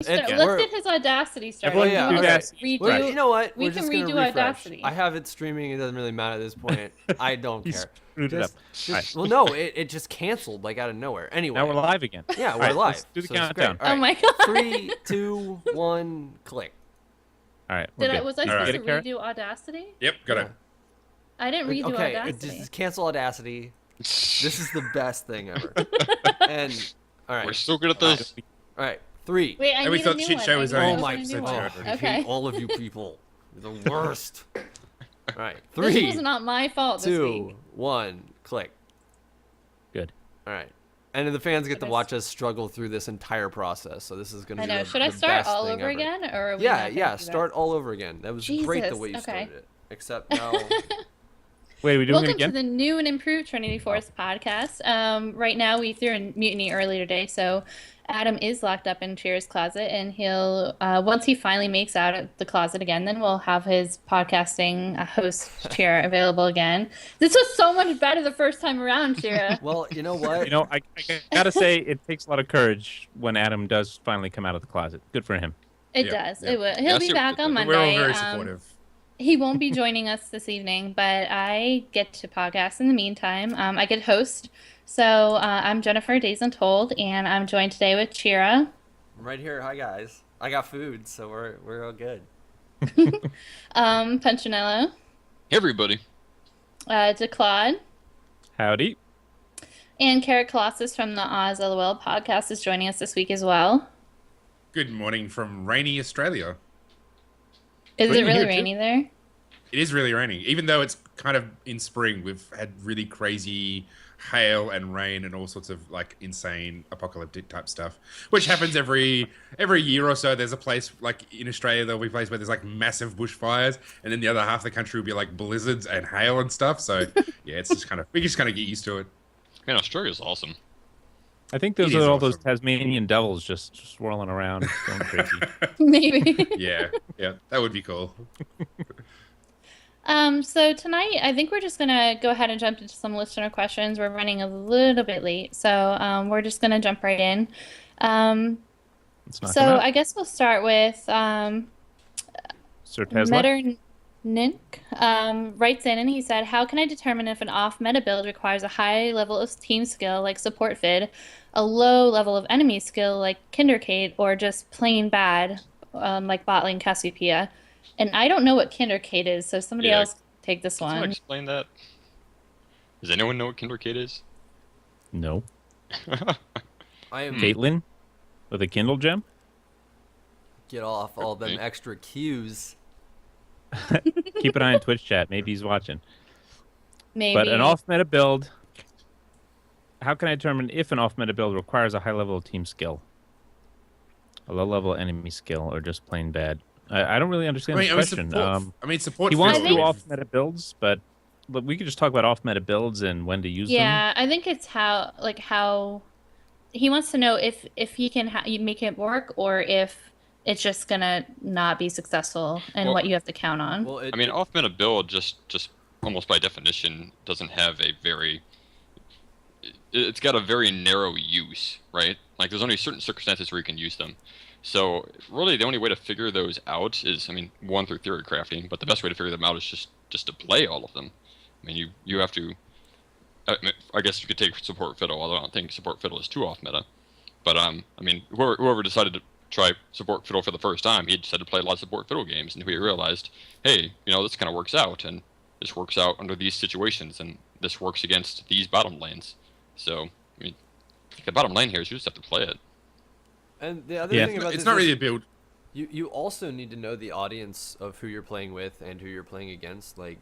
Let's get his Audacity started. Well, yeah, redo. You know what? We We're can just gonna redo refresh. Audacity. I have it streaming. It doesn't really matter at this point. I don't He care. screwed it up. Well, no, it just canceled like out of nowhere. Anyway, Now we're live again. Yeah, we're live. Let's do the countdown. Oh my god! 3, 2, 1, click. All right. Was I supposed to redo Audacity? Yep, got it. I didn't redo Audacity. Okay, just cancel Audacity. This is the best thing ever. And all right, we're so good at this. All right, 3. Wait, I we need thought a new shit one. show was I only my God. I hate all of you people. You're the worst. All right, 3. This was not my fault. 2, 1, click. Good. All right. And then the fans get to watch us struggle through this entire process. So this is going to be Should I start all over again? Or are we yeah, start all over again. That was great the way you started it. Except now... Wait, are we doing Welcome it again? to the new and improved Trinity Force podcast. Right now, we threw in Mutiny earlier today, so Adam is locked up in Cheer's closet, and he'll once he finally makes out of the closet again, then we'll have his podcasting host chair available again. This was so much better the first time around, Cheer. Well, you know what? I gotta say, it takes a lot of courage when Adam does finally come out of the closet. Good for him. It does. It will. He'll be back on Monday. We're all very supportive. He won't be joining us this evening, but I get to podcast in the meantime. I get host. So I'm Jennifer, Days Untold, and I'm joined today with Chira. I'm right here. Hi, guys. I got food, so we're all good. Punchinello. Hey, everybody. DeClaude. Howdy. And Carrot Colossus from the Oz LOL podcast is joining us this week as well. Good morning from rainy Australia. Is it really rainy there? It is really rainy. Even though it's kind of in spring, we've had really crazy hail and rain and all sorts of like insane apocalyptic type stuff, which happens every year or so. There's a place like in Australia, there'll be a place where there's like massive bushfires, and then the other half of the country will be like blizzards and hail and stuff. So yeah, it's just we just kind of get used to it. Man, Australia's awesome. I think those are all those Tasmanian devils just swirling around, going crazy. Maybe. Yeah, that would be cool. So tonight, I think we're just going to go ahead and jump into some listener questions. We're running a little bit late, so we're just going to jump right in. So I guess we'll start with Sir Tesla. Nick writes in and he said, how can I determine if an off-meta build requires a high level of team skill like support fid, a low level of enemy skill like Kindercade, or just plain bad like bot lane Cassiopeia? And I don't know what Kindercade is, so somebody else take this one. Can someone explain that? Does anyone know what Kindercade is? No. I am Caitlyn with a Kindle gem? Get off all them extra cues. Keep an eye on Twitch chat. Maybe he's watching. Maybe. But an off-meta build, how can I determine if an off-meta build requires a high level of team skill? A low level enemy skill, or just plain bad? I don't really understand the question. Support. He wants to do off-meta builds, but we could just talk about off-meta builds and when to use them. Yeah, I think it's how he wants to know if he can make it work, or if it's just gonna not be successful, and what you have to count on. Well, off-meta build just almost by definition doesn't have a very. It's got a very narrow use, right? Like there's only certain circumstances where you can use them. So really, the only way to figure those out is, one, through theory crafting, but the best way to figure them out is just to play all of them. You have to. I guess you could take support fiddle, although I don't think support fiddle is too off meta. But whoever decided to try support fiddle for the first time, he decided to play a lot of support fiddle games, and he realized, hey, this kind of works out, and this works out under these situations, and this works against these bottom lanes. So the bottom lane here is you just have to play it. And the other thing about it's not really a build. You also need to know the audience of who you're playing with and who you're playing against. Like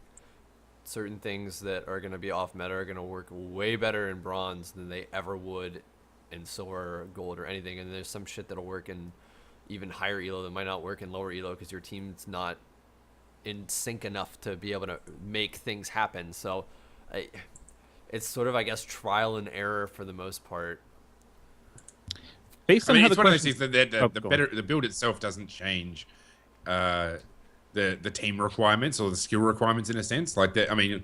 certain things that are going to be off meta are going to work way better in bronze than they ever would in silver or gold or anything. And there's some shit that'll work in even higher elo that might not work in lower elo because your team's not in sync enough to be able to make things happen. So it's sort of, I guess, trial and error for the most part. Based on how it's the one of those things that the build itself doesn't change the team requirements or the skill requirements in a sense. Like that,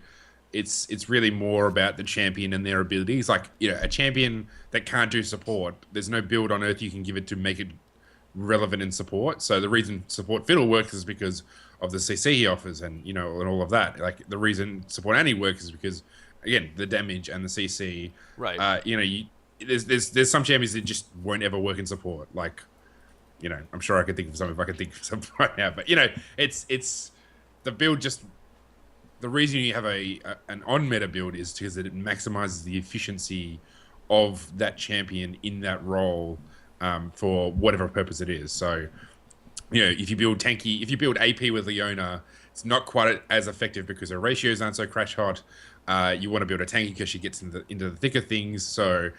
it's really more about the champion and their abilities. Like a champion that can't do support, there's no build on earth you can give it to make it relevant in support. So the reason support fiddle works is because of the CC he offers, and and all of that. Like the reason support anti works is because, again, the damage and the CC. Right. There's some champions that just won't ever work in support. Like, I'm sure I could think of some if I could think of some right now. But it's the build just. The reason you have an on-meta build is because it maximizes the efficiency of that champion in that role for whatever purpose it is. So, if you build AP with Leona, it's not quite as effective because her ratios aren't so crash hot. You want to build a tanky because she gets into the thick of things. So,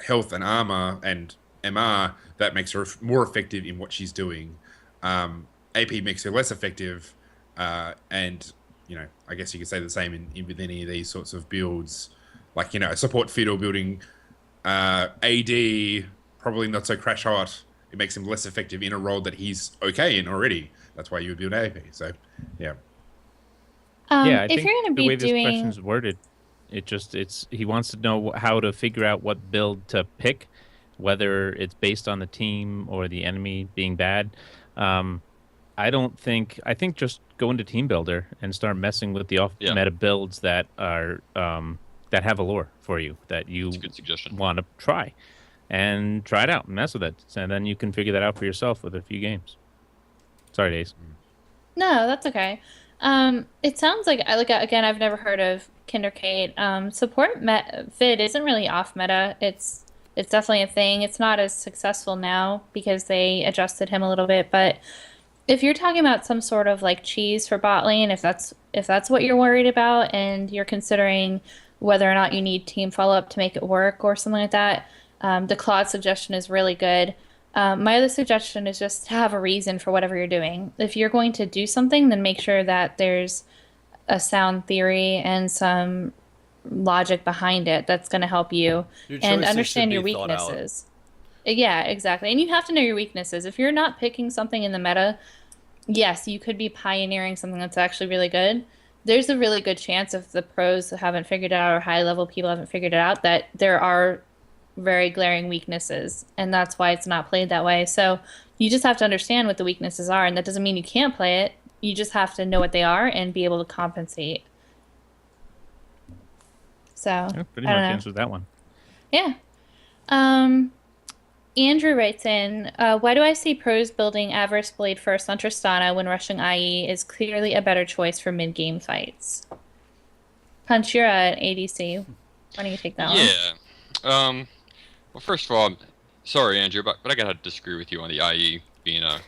health and armor and MR, that makes her more effective in what she's doing. AP makes her less effective, and I guess you could say the same with any of these sorts of builds. Like, a support fiddle building AD, probably not so crash hot. It makes him less effective in a role that he's okay in already. That's why you would build AP. So, yeah. I if think you're going to the be way doing... this question's worded, he wants to know how to figure out what build to pick, whether it's based on the team or the enemy being bad. I think just go into Team Builder and start messing with the off-meta builds that are that have a lore for you that you want to try, and try it out and mess with it, and then you can figure that out for yourself with a few games. Sorry, Days. No, that's okay. It sounds like again, I've never heard of Kinderkate. Support Vid isn't really off meta. It's definitely a thing. It's not as successful now because they adjusted him a little bit, but if you're talking about some sort of like cheese for bot lane, if that's what you're worried about, and you're considering whether or not you need team follow up to make it work or something like that, the Claude suggestion is really good. My other suggestion is just to have a reason for whatever you're doing. If you're going to do something, then make sure that there's a sound theory and some logic behind it that's going to help you and understand your weaknesses. Yeah, exactly. And you have to know your weaknesses. If you're not picking something in the meta, yes, you could be pioneering something that's actually really good. There's a really good chance if the pros haven't figured it out or high-level people haven't figured it out that there are very glaring weaknesses, and that's why it's not played that way. So you just have to understand what the weaknesses are, and that doesn't mean you can't play it. You just have to know what they are and be able to compensate. So pretty much answers that one. Yeah. Andrew writes in, why do I see pros building Avarice Blade first on Tristana when rushing IE is clearly a better choice for mid-game fights? Punch, you're at ADC. Why don't you take that one? Yeah. Well, first of all, sorry, Andrew, but I gotta disagree with you on the IE being a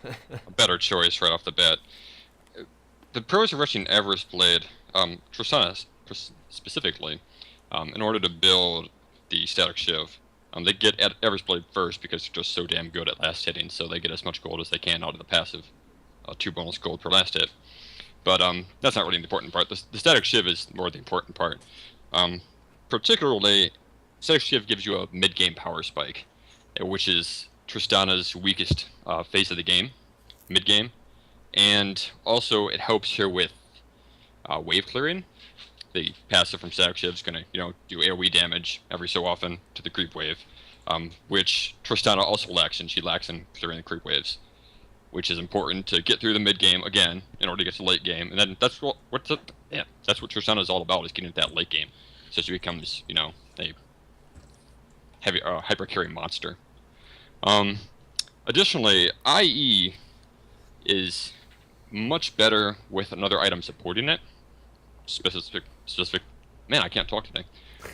better choice right off the bat. The pros are rushing Avarice Blade, Tristana specifically, in order to build the Static Shiv. They get Avarice Blade first because they're just so damn good at last hitting, so they get as much gold as they can out of the passive. 2 bonus gold per last hit. But that's not really the important part. The Static Shiv is more the important part. Particularly, Static Shiv gives you a mid-game power spike, which is Tristana's weakest phase of the game, mid-game. And also, it helps her with wave clearing. The passive from Static Shiv is going to, do AoE damage every so often to the creep wave, which Tristana also lacks, and she lacks in clearing the creep waves, which is important to get through the mid game again in order to get to the late game. And then that's what Tristana is all about, is getting to that late game, so she becomes, a heavy hyper carry monster. Additionally, IE is much better with another item supporting it. Specific. Man, I can't talk today.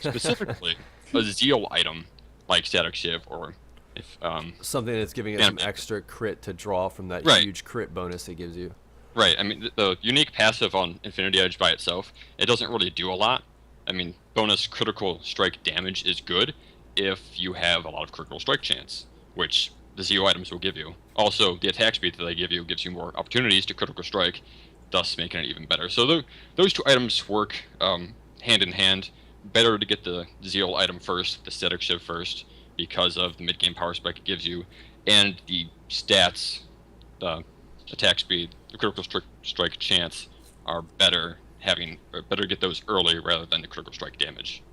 Specifically, a Zeal item like Static Shiv, or if something that's giving it some extra crit to draw from that huge crit bonus it gives you. Right. I mean, the unique passive on Infinity Edge by itself, it doesn't really do a lot. I mean, bonus critical strike damage is good if you have a lot of critical strike chance, which the Zeal items will give you. Also, the attack speed that they give you gives you more opportunities to critical strike, thus making it even better. So those two items work hand in hand. Better to get the Zeal item first, the Static Shiv first, because of the mid-game power spike it gives you, and the stats, the attack speed, the critical strike chance are better to get those early rather than the critical strike damage.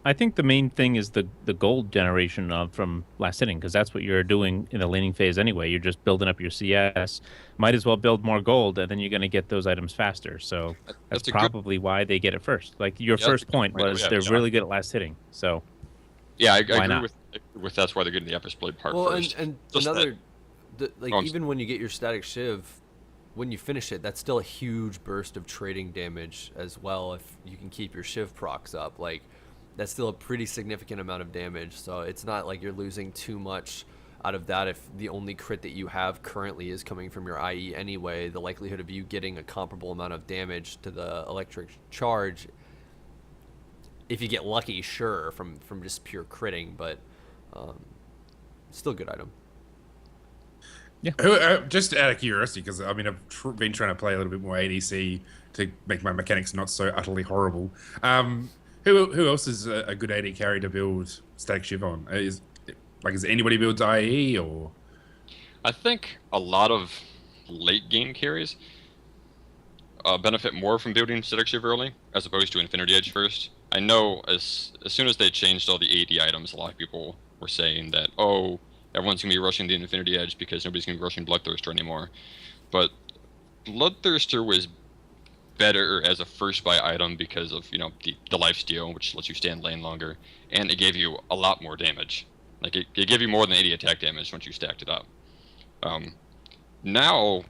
I think the main thing is the gold generation from last hitting, because that's what you're doing in the laning phase anyway. You're just building up your CS. Might as well build more gold, and then you're going to get those items faster. So that's That's a good. probably why they get it first. Like your Yeah, that's a first good point point. Oh, was yeah, they're John. really good at last hitting. So Yeah, I why agree not? with that's why they're getting the Epis Blade part Well, first. and Just another, Oh, I'm even when you get your static shiv, when you finish it, that's still a huge burst of trading damage as well. If you can keep your shiv procs up, like that's still a pretty significant amount of damage. So it's not like you're losing too much out of that. If the only crit that you have currently is coming from your IE anyway, the likelihood of you getting a comparable amount of damage to the electric charge, if you get lucky, sure, from just pure critting, but still a good item. Just out of curiosity, because I mean, I've been trying to play a little bit more ADC to make my mechanics not so utterly horrible. Who else is a good AD carry to build Static Shiv on? Is anybody builds IE or? I think a lot of late game carries benefit more from building Static Shiv early as opposed to Infinity Edge first. I know as soon as they changed all the AD items, a lot of people were saying that, oh, everyone's going to be rushing the Infinity Edge because nobody's going to be rushing Bloodthirster anymore. But Bloodthirster was better as a first buy item because of, the lifesteal, which lets you stay in lane longer, and it gave you a lot more damage. Like, it gave you more than 80 attack damage once you stacked it up. Now,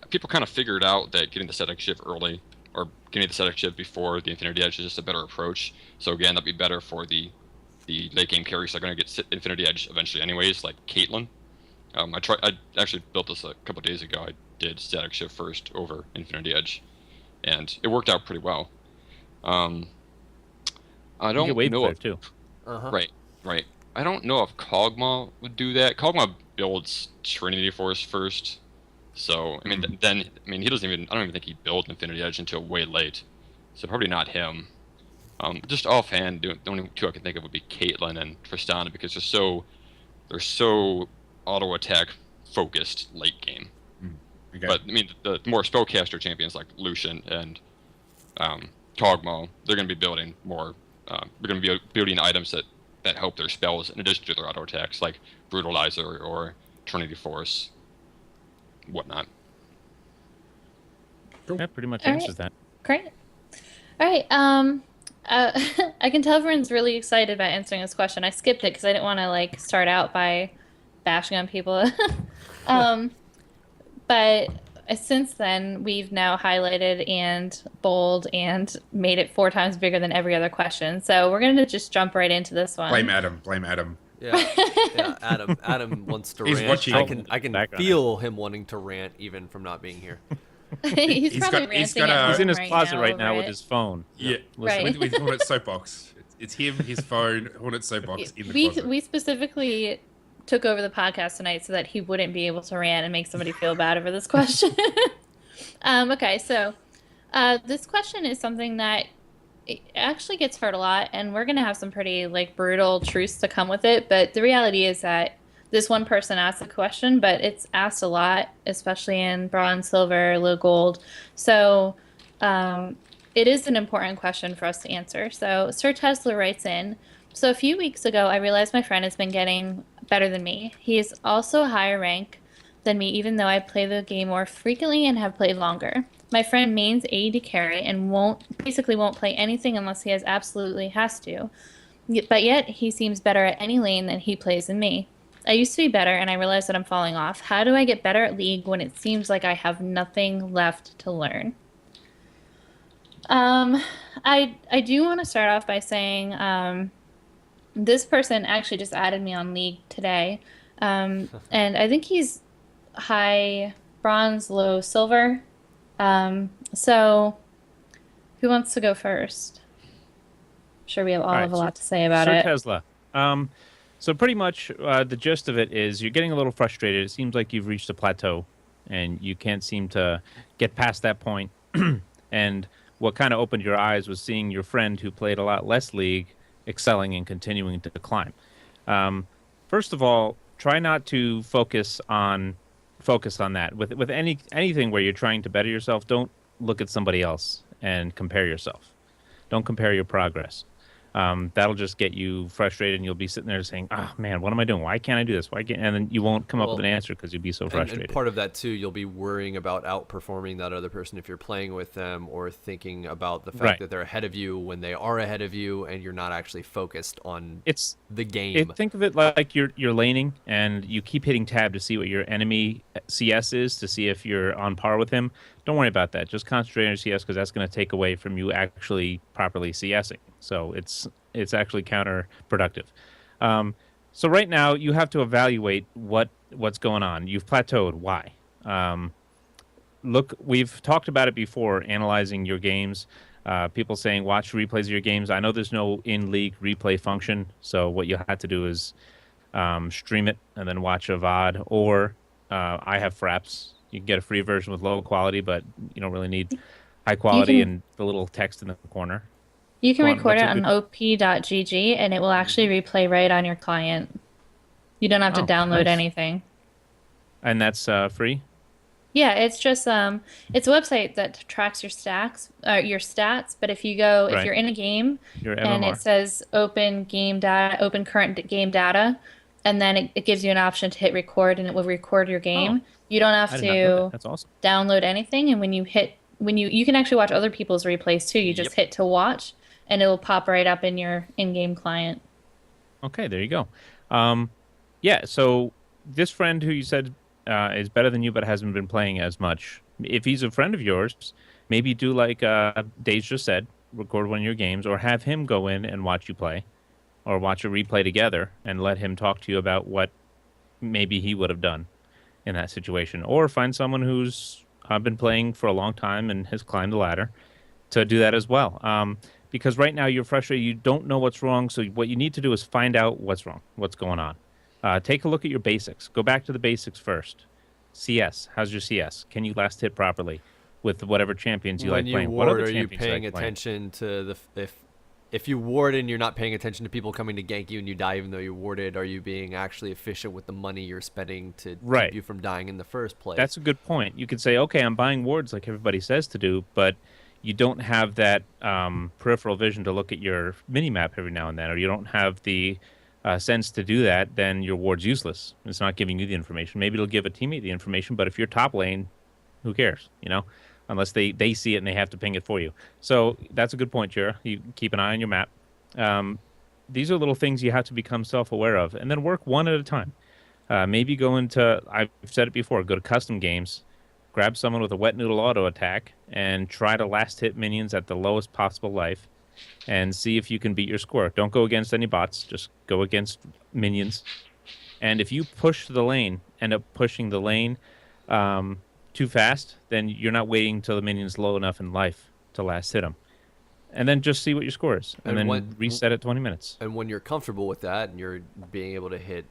people kind of figured out that getting the Static Shiv early, or getting the Static Shiv before the Infinity Edge is just a better approach. So again, that'd be better for the late game carries that are going to get Infinity Edge eventually anyways, like Caitlyn. I actually built this a couple days ago. I did Static Shiv first over Infinity Edge, and it worked out pretty well. I don't know if, too. Right. I don't know if Kog'Maw would do that. Kog'Maw builds Trinity Force first, so I mean, he doesn't even. I don't even think he built Infinity Edge until way late, so probably not him. Just offhand, the only two I can think of would be Caitlyn and Tristana because they're so auto attack focused late game. Okay. But I mean, the more spellcaster champions like Lucian and Kog'Maw, they're going to be building more. They're going to be building items that help their spells in addition to their auto attacks, like Brutalizer or Trinity Force, whatnot. Cool. That pretty much All answers right. that. Great. All right. I can tell everyone's really excited about answering this question. I skipped it because I didn't want to start out by bashing on people. But since then, we've now highlighted and bold and made it 4 times bigger than every other question. So we're going to just jump right into this one. Blame Adam. Yeah. Adam wants to He's rant. watching. I can feel him wanting to rant even from not being here. He's probably he's ranting at He's in home his closet right now over with it. his phone. Yeah, Right. with Hornet Soapbox. It's him, his phone, Hornet Soapbox in the closet. We specifically took over the podcast tonight so that he wouldn't be able to rant and make somebody feel bad over this question. Okay, so this question is something that it actually gets heard a lot, and we're going to have some pretty brutal truths to come with it. But the reality is that this one person asked the question, but it's asked a lot, especially in bronze, silver, low gold. So it is an important question for us to answer. So Sir Tesla writes in, so a few weeks ago, I realized my friend has been getting better than me. He is also higher rank than me, even though I play the game more frequently and have played longer. My friend mains AD carry and won't play anything unless he absolutely has to. But yet he seems better at any lane than he plays in me. I used to be better, and I realized that I'm falling off. How do I get better at League when it seems like I have nothing left to learn? I do want to start off by saying this person actually just added me on League today, and I think he's high bronze, low silver. So who wants to go first? I'm sure we have all Right, have a lot to say about Sir it. Tesla. So pretty much the gist of it is you're getting a little frustrated. It seems like you've reached a plateau and you can't seem to get past that point. And what kind of opened your eyes was seeing your friend who played a lot less League excelling and continuing to climb. First of all, try not to focus on that. With anything where you're trying to better yourself, don't look at somebody else and compare yourself. Don't compare your progress. That'll just get you frustrated, and you'll be sitting there saying, "Oh man, what am I doing? Why can't I do this? Why can't?" And then you won't come up with Well, an answer because you'll be so and frustrated. part of that too, you'll be worrying about outperforming that other person if you're playing with them, or thinking about the fact Right. that they're ahead of you when they are ahead of you, and you're not actually focused on It's the game. think of it like you're laning, and you keep hitting tab to see what your enemy CS is to see if you're on par with him. Don't worry about that. Just concentrate on your CS because that's going to take away from you actually properly CSing. So it's actually counterproductive. Um, so right now you have to evaluate what's going on. You've plateaued. Why? Um, Look, we've talked about it before, analyzing your games. People saying watch replays of your games. I know there's no in-league replay function, so what you have to do is stream it and then watch a VOD. Or I have Fraps. You can get a free version with low quality, but you don't really need high You quality can and the little text in the corner. you can Go on. record What's it a on good? op.gg and it will actually replay right on your client. You don't have to Oh, download nice. anything. And that's free. Yeah, it's just it's a website that tracks your stats, but if Right. you're in a game Your and it MMR. says open game data, open game data, and then it gives you an option to hit record and it will record your Oh, game. You don't have I did not know that. to That's awesome. download anything, and when you can actually watch other people's replays too. You Yep. just hit to watch and it will pop right up in your in-game client. Okay, there you go. Um, yeah, so this friend who you said is better than you but hasn't been playing as much, if he's a friend of yours, maybe do like Days just said, record one of your games, or have him go in and watch you play, or watch a replay together and let him talk to you about what maybe he would have done in that situation. Or find someone who's been playing for a long time and has climbed the ladder to do that as well. Because right now you're frustrated, you don't know what's wrong. So what you need to do is find out what's wrong, what's going on. Take a look at your basics. Go back to the basics first. CS, how's your CS? Can you last hit properly with whatever champions you When like you playing? What ward, other are you champions you paying like playing? attention to if you ward and you're not paying attention to people coming to gank you and you die even though you warded? Are you being actually efficient with the money you're spending to keep Right. you from dying in the first place? That's a good point. You could say, okay, I'm buying wards like everybody says to do, but you don't have that peripheral vision to look at your mini map every now and then, or you don't have the sense to do that. Then your ward's useless. It's not giving you the information. Maybe it'll give a teammate the information, but if you're top lane, who cares? Unless they see it and they have to ping it for you. So that's a good point, Jira. You keep an eye on your map. Um, these are little things you have to become self-aware of, and then work one at a time. Maybe go into, I've said it before, go to custom games, grab someone with a wet noodle auto attack, and try to last hit minions at the lowest possible life, and see if you can beat your score. Don't go against any bots, just go against minions. And if you push the lane, end up pushing the lane too fast, then you're not waiting until the minion's low enough in life to last hit them. And then just see what your score is, and And then reset at 20 minutes. And when you're comfortable with that and you're being able to hit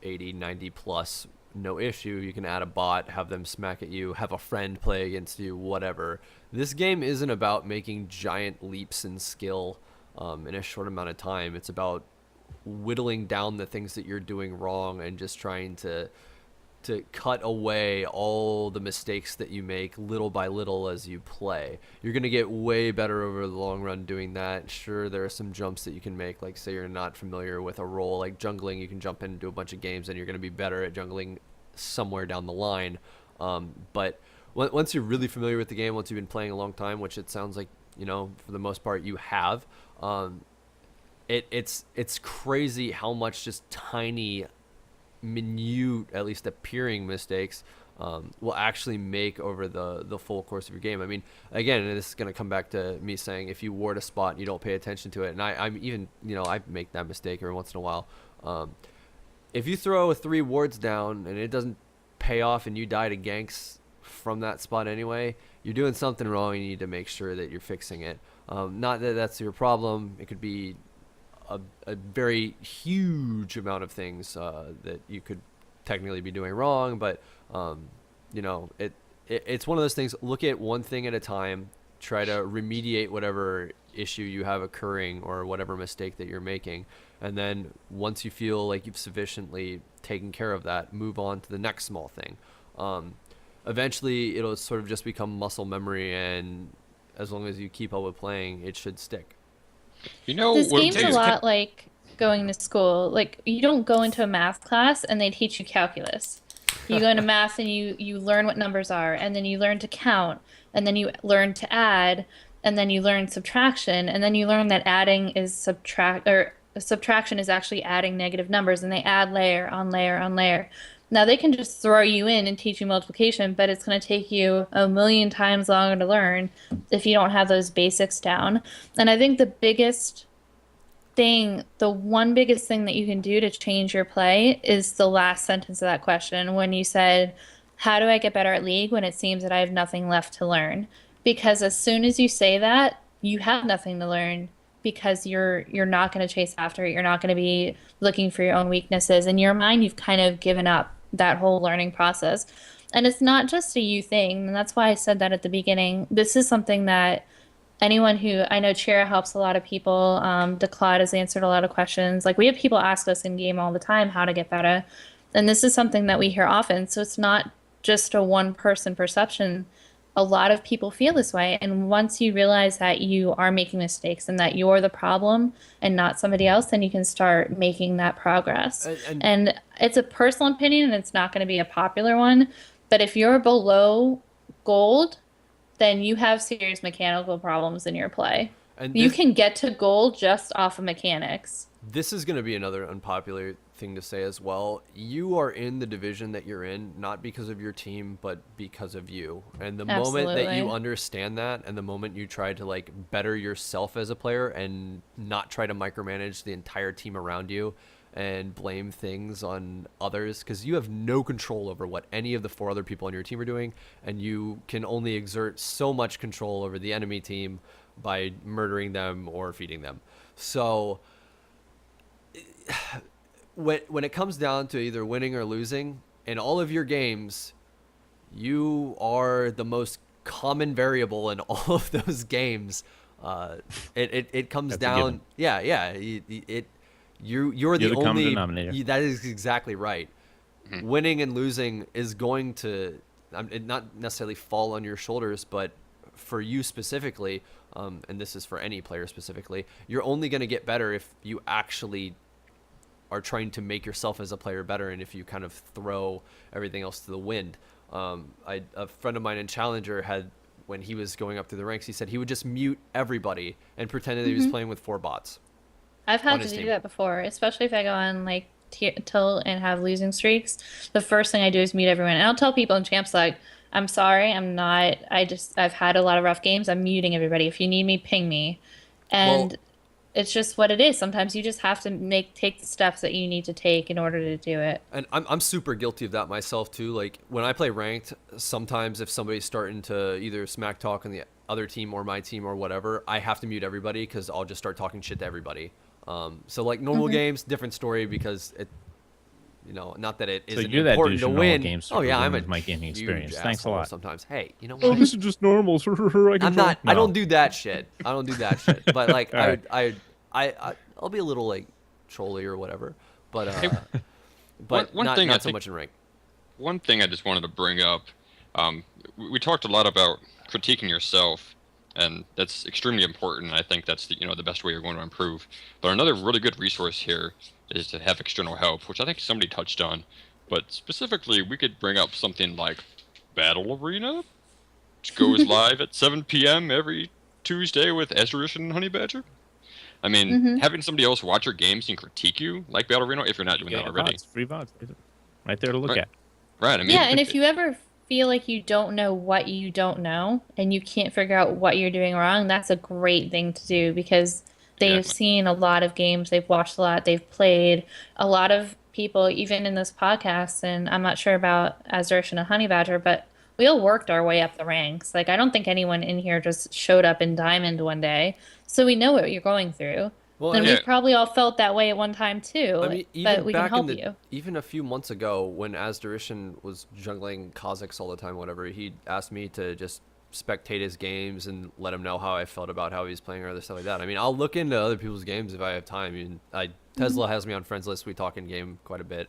80, 90 plus, no issue, you can add a bot, have them smack at you, have a friend play against you, whatever. This game isn't about making giant leaps in skill in a short amount of time. It's about whittling down the things that you're doing wrong and just trying to cut away all the mistakes that you make little by little as you play. You're going to get way better over the long run doing that. Sure, there are some jumps that you can make, like say you're not familiar with a role like jungling, you can jump in and do a bunch of games and you're going to be better at jungling somewhere down the line. But once you're really familiar with the game, once you've been playing a long time, which it sounds like, for the most part you have, it's crazy how much just tiny minute, at least appearing mistakes will actually make over the full course of your game. I mean, again, and this is going to come back to me saying if you ward a spot and you don't pay attention to it, and I'm even, I make that mistake every once in a while. If you throw 3 wards down and it doesn't pay off and you die to ganks from that spot anyway, you're doing something wrong. You need to make sure that you're fixing it. Not that that's your problem. It could be a very huge amount of things that you could technically be doing wrong, but it's one of those things. Look at one thing at a time, try to remediate whatever issue you have occurring or whatever mistake that you're making, and then once you feel like you've sufficiently taken care of that, move on to the next small thing. Eventually it'll sort of just become muscle memory, and as long as you keep up with playing, it should stick. You know, This what, game's a lot like going to school. Like you don't go into a math class and they teach you calculus. You go into math and you learn what numbers are, and then you learn to count, and then you learn to add, and then you learn subtraction, and then you learn that adding is subtraction is actually adding negative numbers, and they add layer on layer on layer. Now they can just throw you in and teach you multiplication, but it's going to take you a million times longer to learn if you don't have those basics down. And I think the one biggest thing that you can do to change your play is the last sentence of that question when you said, how do I get better at League when it seems that I have nothing left to learn? Because as soon as you say that, you have nothing to learn because you're not going to chase after it. You're not going to be looking for your own weaknesses. In your mind, you've kind of given up that whole learning process. And it's not just a you thing. And that's why I said that at the beginning. This is something that anyone who I know Chira helps a lot of people. Declad has answered a lot of questions. Like we have people ask us in game all the time how to get better. And this is something that we hear often. So it's not just a one person perception. A lot of people feel this way. And once you realize that you are making mistakes and that you're the problem and not somebody else, then you can start making that progress. And it's a personal opinion and it's not going to be a popular one. But if you're below gold, then you have serious mechanical problems in your play. And you can get to gold just off of mechanics. This is going to be another unpopular thing to say as well. You are in the division that you're in, not because of your team, but because of you. And the moment that you understand that, and the moment you try to like better yourself as a player and not try to micromanage the entire team around you and blame things on others, because you have no control over what any of the 4 other people on your team are doing, and you can only exert so much control over the enemy team by murdering them or feeding them. So when it comes down to either winning or losing, in all of your games, you are the most common variable in all of those games. It comes down, you're the only common denominator. That is exactly right. Mm-hmm. Winning and losing is going to not necessarily fall on your shoulders, but for you specifically, and this is for any player specifically, you're only going to get better if you actually are trying to make yourself as a player better, and if you kind of throw everything else to the wind. A friend of mine in Challenger had, when he was going up through the ranks, he said he would just mute everybody and pretend that he was playing with 4 bots. I've had to do that before, especially if I go on like tilt and have losing streaks. The first thing I do is mute everyone. And I'll tell people in champs like, I'm sorry, I've had a lot of rough games. I'm muting everybody. If you need me, ping me. And it's just what it is. Sometimes you just have to take the steps that you need to take in order to do it. And I'm super guilty of that myself too. Like when I play ranked, sometimes if somebody's starting to either smack talk on the other team or my team or whatever, I have to mute everybody because I'll just start talking shit to everybody. So like normal games, different story because it, not that it isn't important to win. Games I'm my gaming experience. Thanks a lot. Sometimes, hey, you know what? Oh, this is just normal. I'm not. No. I don't do that shit. But like, I'll be a little like trolly or whatever. But but one not thing not so much in rank. One thing I just wanted to bring up. We talked a lot about critiquing yourself. And that's extremely important. I think that's the best way you're going to improve. But another really good resource here is to have external help, which I think somebody touched on. But specifically, we could bring up something like Battle Arena, which goes live at 7 p.m. every Tuesday with Azurish and Honey Badger. I mean, having somebody else watch your games and critique you, like Battle Arena, if you're not doing that already. Free VODs, right there to look at. Right. I mean, and if you ever feel like you don't know what you don't know and you can't figure out what you're doing wrong, that's a great thing to do because they've seen a lot of games, they've watched a lot, they've played. A lot of people, even in this podcast, and I'm not sure about Azurish and a Honey Badger, but we all worked our way up the ranks. Like, I don't think anyone in here just showed up in Diamond one day. So we know what you're going through. Well, and we probably all felt that way at one time too. I mean, but we can help you. Even a few months ago, when Azdurishan was jungling Kazakhs all the time, whatever, he asked me to just spectate his games and let him know how I felt about how he's playing or other stuff like that. I mean, I'll look into other people's games if I have time. I mean, Tesla has me on friends list. We talk in game quite a bit.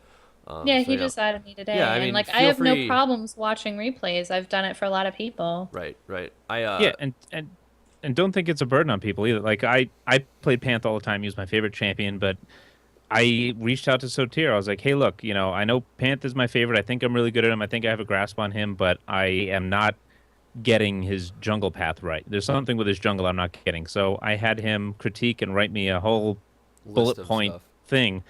He just added me today. Yeah, I mean, I have no problems watching replays. I've done it for a lot of people. Right. And and don't think it's a burden on people either. Like I played Panth all the time. He was my favorite champion, but I reached out to Sotir. I was like, hey, look, I know Panth is my favorite. I think I'm really good at him. I think I have a grasp on him, but I am not getting his jungle path right. There's something with his jungle I'm not getting. So I had him critique and write me a whole List bullet of point stuff. thing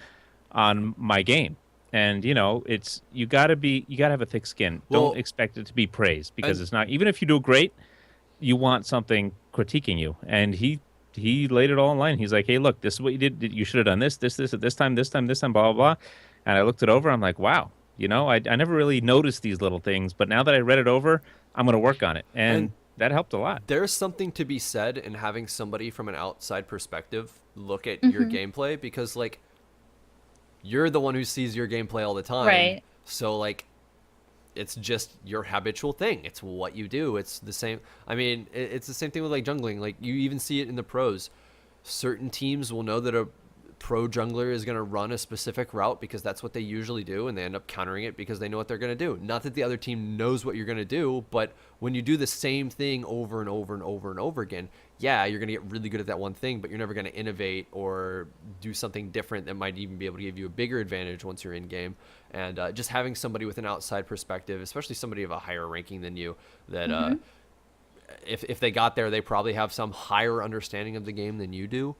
on my game. And it's you gotta have a thick skin. Well, Don't expect it to be praised because and it's not. Even if you do great, you want something critiquing you. And he laid it all in line. He's like, hey, look, this is what you did. You should have done this at this time, blah blah blah. And I looked it over. I'm like, wow. I never really noticed these little things, but now that I read it over, I'm going to work on it. And that helped a lot. there's something to be said in having somebody from an outside perspective look at your Mm-hmm. gameplay, because like you're the one who sees your gameplay all the time. Right. So like it's just your habitual thing. It's what you do. It's the same. I mean, it's the same thing with like jungling. Like you even see it in the pros. Certain teams will know that a pro jungler is going to run a specific route because that's what they usually do, and they end up countering it because they know what they're going to do. Not that the other team knows what you're going to do, but when you do the same thing over and over and over and over again, yeah, you're going to get really good at that one thing, but you're never going to innovate or do something different that might even be able to give you a bigger advantage once you're in game. And just having somebody with an outside perspective, especially somebody of a higher ranking than you, that Mm-hmm. if they got there, they probably have some higher understanding of the game than you do.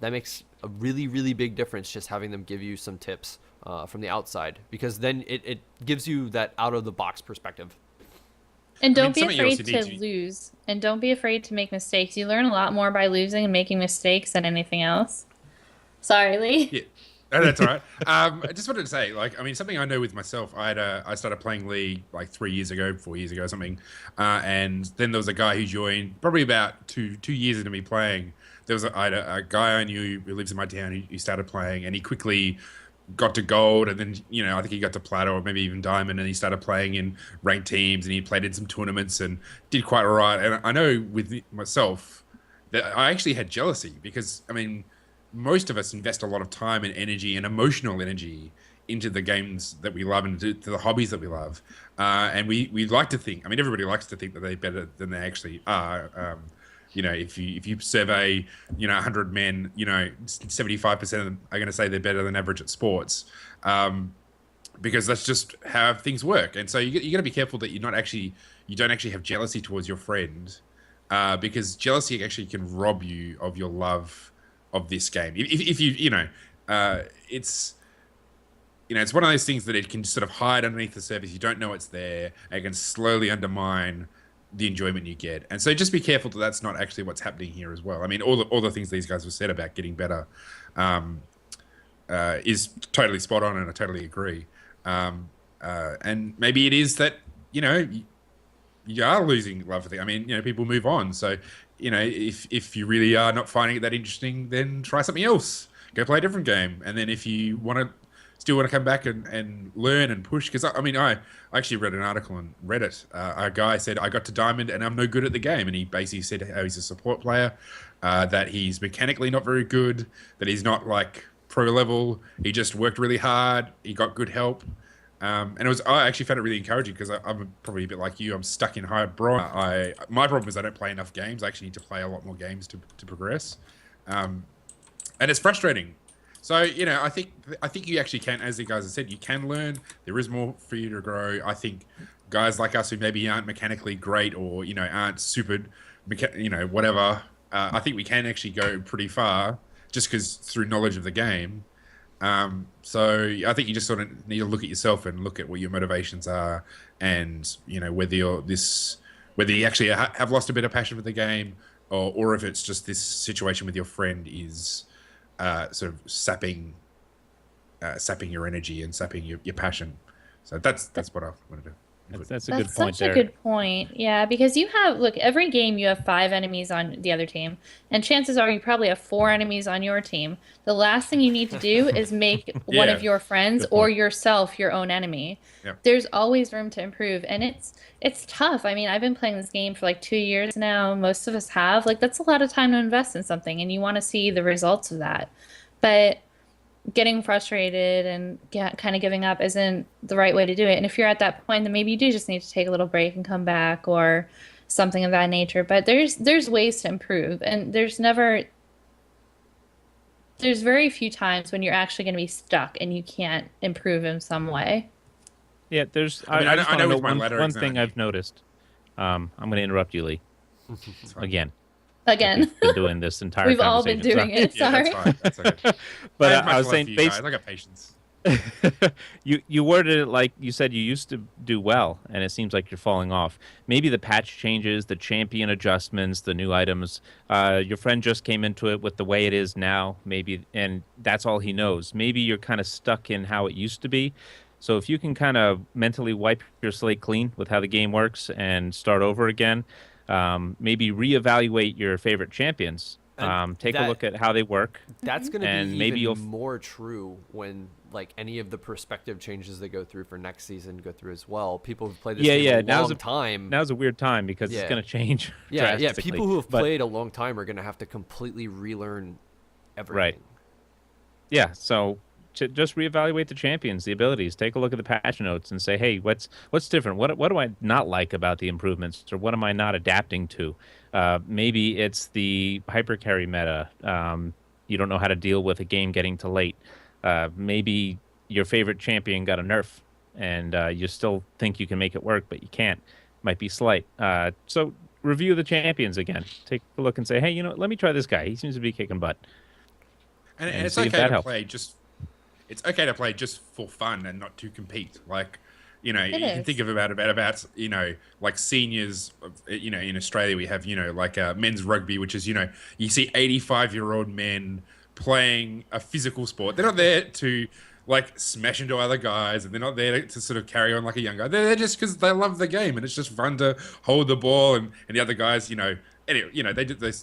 That makes a really, really big difference, just having them give you some tips from the outside, because then it gives you that out-of-the-box perspective. And I mean, don't be something else afraid you need to to. lose. And don't be afraid to make mistakes. You learn a lot more by losing and making mistakes than anything else. Sorry, Lee. Yeah. No, that's all right. I just wanted to say, like, I mean, something I know with myself, I started playing League like 3 years ago, 4 years ago, or something, and then there was a guy who joined probably about two years into me playing. I had a guy I knew who lives in my town who started playing, and he quickly got to gold, and then I think he got to plateau or maybe even diamond, and he started playing in ranked teams, and he played in some tournaments and did quite all right. And I know with myself that I actually had jealousy because I mean most of us invest a lot of time and energy and emotional energy into the games that we love and to the hobbies that we love. And we like to think, I mean, everybody likes to think that they're better than they actually are. If you survey, 100 men, 75% of them are going to say they're better than average at sports. Because that's just how things work. And so you got to be careful that you don't actually have jealousy towards your friend, because jealousy actually can rob you of your love of this game. If it's one of those things that it can sort of hide underneath the surface. You don't know it's there, and it can slowly undermine the enjoyment you get. And so just be careful that that's not actually what's happening here as well. I mean, all the things these guys have said about getting better is totally spot on, and I totally agree. And maybe it is that you are losing love for things. I mean, people move on. So, if you really are not finding it that interesting, then try something else. Go play a different game. And then if you still want to come back and learn and push, because I actually read an article on Reddit. A guy said, I got to Diamond and I'm no good at the game. And he basically said how he's a support player, that he's mechanically not very good, that he's not like pro level. He just worked really hard. He got good help. And I actually found it really encouraging because I'm probably a bit like you. I'm stuck in high bronze. My problem is I don't play enough games. I actually need to play a lot more games to progress, and it's frustrating. So I think you actually can, as the guys have said, you can learn. There is more for you to grow. I think guys like us who maybe aren't mechanically great or aren't super, whatever. I think we can actually go pretty far just because through knowledge of the game. So I think you just sort of need to look at yourself and look at what your motivations are, and whether you actually have lost a bit of passion for the game, or if it's just this situation with your friend is sort of sapping your energy and sapping your passion. So that's what I want to do. That's a good That's point such a there. good point. Yeah, because look, every game you have 5 enemies on the other team, and chances are you probably have 4 enemies on your team. The last thing you need to do is make one Yeah, of your friends good or point. yourself your own enemy. Yeah. There's always room to improve, and it's tough. I mean, I've been playing this game for like 2 years now. Most of us have. Like, that's a lot of time to invest in something, and you want to see the results of that. But getting frustrated and kind of giving up isn't the right way to do it. And if you're at that point, then maybe you do just need to take a little break and come back, or something of that nature. But there's ways to improve, and there's very few times when you're actually going to be stuck and you can't improve in some way. Yeah, there's. I mean, I just I want to know know with my ladder one thing anxiety, I've noticed. I'm going to interrupt you, Lee, it's fine. again. Like Again, we've been doing this entire we've all been conversation. doing it. Yeah, that's Sorry. fine. That's okay. I But have I much was love saying, for you guys. I got patience. you worded it like you said you used to do well, and it seems like you're falling off. Maybe the patch changes, the champion adjustments, the new items. Your friend just came into it with the way it is now, maybe, and that's all he knows. Maybe you're kind of stuck in how it used to be. So if you can kind of mentally wipe your slate clean with how the game works and start over again, maybe reevaluate your favorite champions. And Take a look at how they work, that's going to be and maybe even you'll. more true when like any of the perspective changes that go through for next season go through as well. People who've played this game a long time. Now's a weird time because it's going to change drastically. People who have played a long time are going to have to completely relearn everything. Right. Yeah, so just reevaluate the champions, the abilities. Take a look at the patch notes and say, hey, what's different? What do I not like about the improvements, or what am I not adapting to? Maybe it's the hyper carry meta. You don't know how to deal with a game getting to late. Maybe your favorite champion got a nerf, and you still think you can make it work, but you can't. Might be slight. So review the champions again. Take a look and say, hey, let me try this guy. He seems to be kicking butt. And it's okay to play just. It's okay to play just for fun and not to compete. Like, you can think of about like seniors. In Australia we have like men's rugby, which is you see 85-year-old men playing a physical sport. They're not there to like smash into other guys, and they're not there to sort of carry on like a young guy. They're there just because they love the game, and it's just fun to hold the ball, and the other guys, anyway,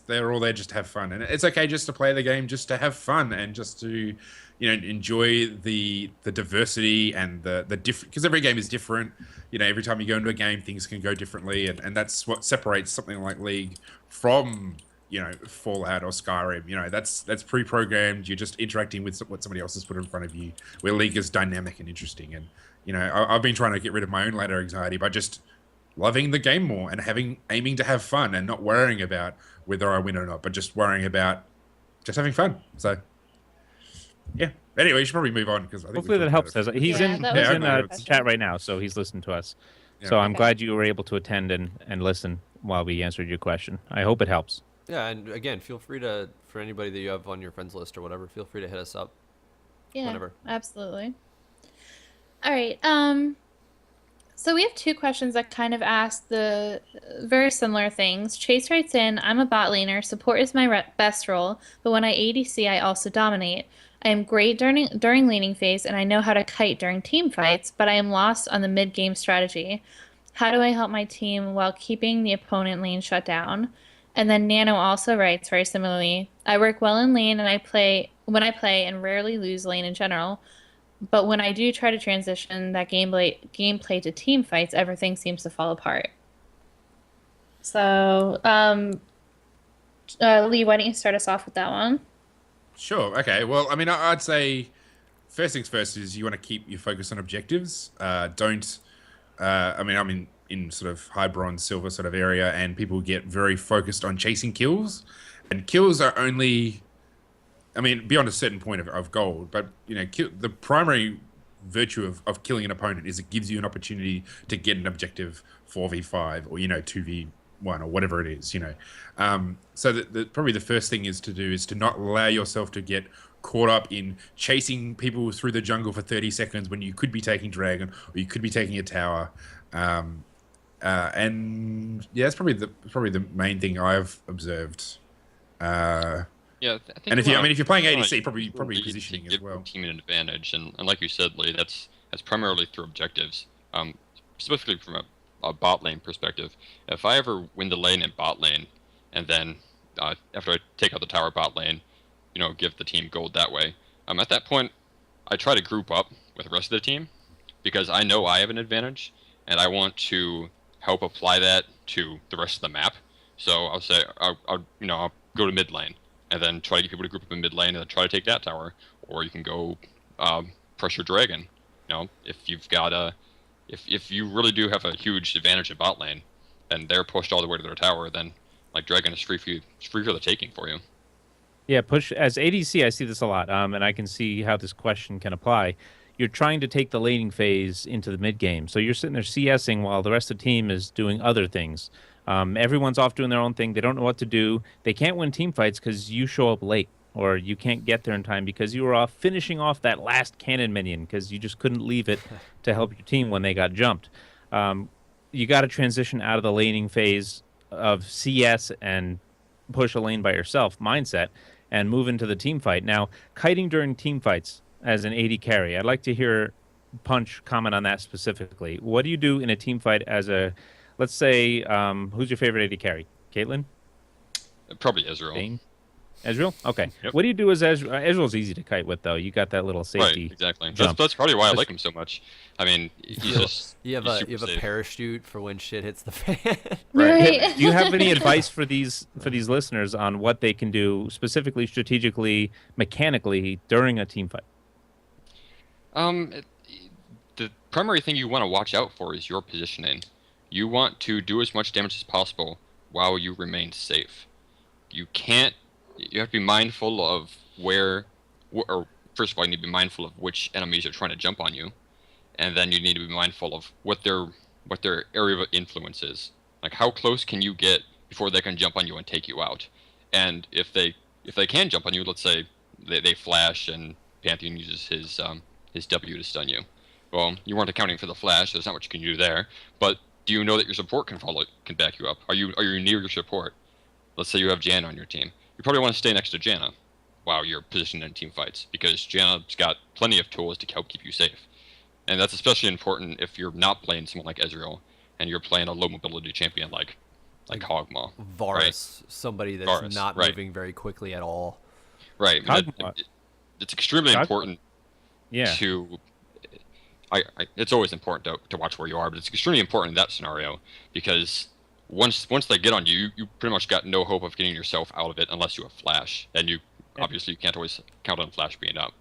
they're all there just to have fun, and it's okay just to play the game, just to have fun, and just to enjoy the diversity and the different, because every game is different. Every time you go into a game, things can go differently, and that's what separates something like League from Fallout or Skyrim. That's pre-programmed. You're just interacting with what somebody else has put in front of you. Where League is dynamic and interesting, and I've been trying to get rid of my own ladder anxiety by just loving the game more and aiming to have fun and not worrying about whether I win or not, but just worrying about just having fun. So yeah. Anyway, you should probably move on because I think hopefully that helps. He's in chat right now, so he's listening to us. Yeah. So I'm glad you were able to attend and listen while we answered your question. I hope it helps. Yeah, and again, feel free for anybody that you have on your friends list or whatever, feel free to hit us up. Yeah, whenever. Absolutely. All right. So we have two questions that kind of ask the very similar things. Chase writes in, I'm a bot laner. Support is my best role, but when I ADC, I also dominate. I am great during laning phase, and I know how to kite during team fights, but I am lost on the mid-game strategy. How do I help my team while keeping the opponent lane shut down? And then Nano also writes very similarly, I work well in lane, and when I play and rarely lose lane in general. But when I do try to transition that gameplay to team fights, everything seems to fall apart. So, Lee, why don't you start us off with that one? Sure. Okay. Well, I mean, I'd say first things first is you want to keep your focus on objectives. Don't. I mean, I'm in sort of high bronze, silver sort of area, and people get very focused on chasing kills, and kills are only. I mean, beyond a certain point of gold, but the primary virtue of killing an opponent is it gives you an opportunity to get an objective 4v5 or 2v1 or whatever it is. So probably the first thing is to not allow yourself to get caught up in chasing people through the jungle for 30 seconds when you could be taking dragon or you could be taking a tower. And yeah, that's probably the main thing I've observed. Yeah, I think if you're playing ADC, probably positioning as well. Team an advantage, and like you said, Lee, that's primarily through objectives. Specifically from a bot lane perspective, if I ever win the lane in bot lane, and then after I take out the tower bot lane, give the team gold that way. At that point, I try to group up with the rest of the team because I know I have an advantage, and I want to help apply that to the rest of the map. So I'll say I'll go to mid lane. And then try to get people to group up in mid lane and then try to take that tower, or you can go pressure dragon. If you've got if you really do have a huge advantage in bot lane, and they're pushed all the way to their tower, then like Dragon is free for the taking for you. Yeah, push as ADC. I see this a lot, and I can see how this question can apply. You're trying to take the laning phase into the mid game, so you're sitting there CSing while the rest of the team is doing other things. Everyone's off doing their own thing. They don't know what to do. They can't win team fights because you show up late, or you can't get there in time because you were off finishing off that last cannon minion because you just couldn't leave it to help your team when they got jumped. You got to transition out of the laning phase of CS and push a lane by yourself mindset and move into the team fight. Now, kiting during team fights as an AD carry, I'd like to hear Punch comment on that specifically. What do you do in a team fight as a, let's say, who's your favorite AD carry? Caitlyn? Probably Ezreal. Bane? Ezreal? Okay. Yep. What do you do as Ezreal? Ezreal's easy to kite with, though. You got that little safety. Right, exactly. Jump. That's probably why I like him so much. I mean, he's just You have he's a super safe. parachute for when shit hits the fan. Right. Do you have any advice for these listeners on what they can do specifically, strategically, mechanically during a team fight? The primary thing you want to watch out for is your positioning. You want to do as much damage as possible while you remain safe. You have to be mindful of or first of all, you need to be mindful of which enemies are trying to jump on you, and then you need to be mindful of what their area of influence is. Like, how close can you get before they can jump on you and take you out? And if they can jump on you, let's say they flash and Pantheon uses his W to stun you. Well, you weren't accounting for the flash, so there's not much you can do there. But do you know that your support can back you up? Are you near your support? Let's say you have Janna on your team. You probably want to stay next to Janna while you're positioned in team fights, because Janna's got plenty of tools to help keep you safe. And that's especially important if you're not playing someone like Ezreal and you're playing a low mobility champion like Hogmaw. Varus, right? somebody that's Varus, not right. moving very quickly at all. Right. It's extremely important Yeah. it's always important to watch where you are, but it's extremely important in that scenario because once they get on you, you pretty much got no hope of getting yourself out of it unless you have flash, and obviously you can't always count on flash being up.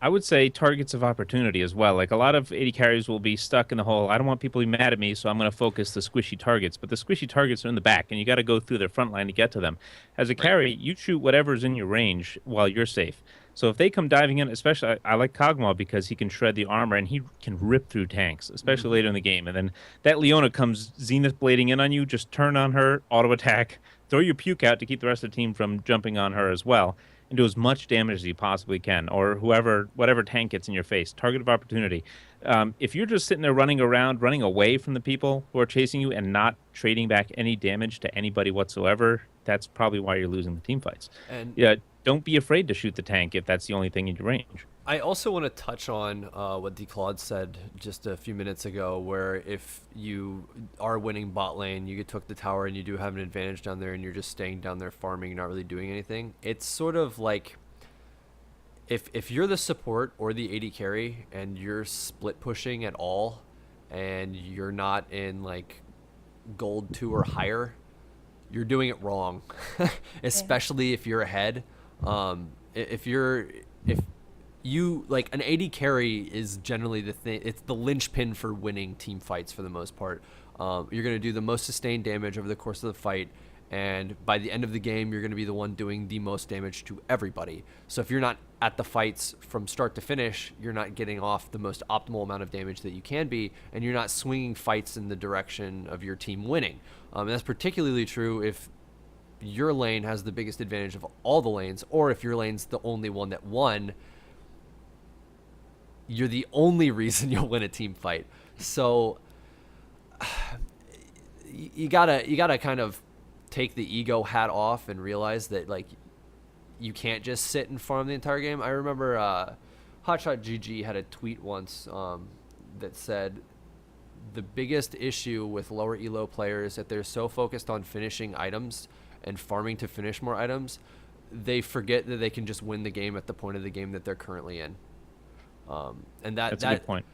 I would say targets of opportunity as well. Like a lot of AD carries will be stuck in the hole. I don't want people to be mad at me, so I'm going to focus the squishy targets. But the squishy targets are in the back, and you got to go through their front line to get to them. As a carry, you shoot whatever's in your range while you're safe. So if they come diving in, especially I like Kog'Maw because he can shred the armor and he can rip through tanks, especially later in the game. And then that Leona comes zenith blading in on you, just turn on her, auto attack, throw your puke out to keep the rest of the team from jumping on her as well, and do as much damage as you possibly can, or whatever tank gets in your face. Target of opportunity. If you're just sitting there running around, running away from the people who are chasing you and not trading back any damage to anybody whatsoever, that's probably why you're losing the team fights. And yeah, don't be afraid to shoot the tank if that's the only thing in your range. I also want to touch on what DeClaude said just a few minutes ago, where if you are winning bot lane, you took the tower and you do have an advantage down there and you're just staying down there farming, not really doing anything. It's sort of like if you're the support or the AD carry and you're split pushing at all and you're not in like gold 2 or higher, you're doing it wrong, especially if you're ahead. If you like an AD carry is generally the thing. It's the linchpin for winning team fights for the most part. You're going to do the most sustained damage over the course of the fight, and by the end of the game, you're going to be the one doing the most damage to everybody. So if you're not at the fights from start to finish, you're not getting off the most optimal amount of damage that you can be, and you're not swinging fights in the direction of your team winning. And that's particularly true if your lane has the biggest advantage of all the lanes, or if your lane's the only one that won, you're the only reason you'll win a team fight. So you gotta kind of take the ego hat off and realize that like you can't just sit and farm the entire game. I remember Hotshot GG had a tweet once that said the biggest issue with lower elo players is that they're so focused on finishing items and farming to finish more items, they forget that they can just win the game at the point of the game that they're currently in. And that's a good point.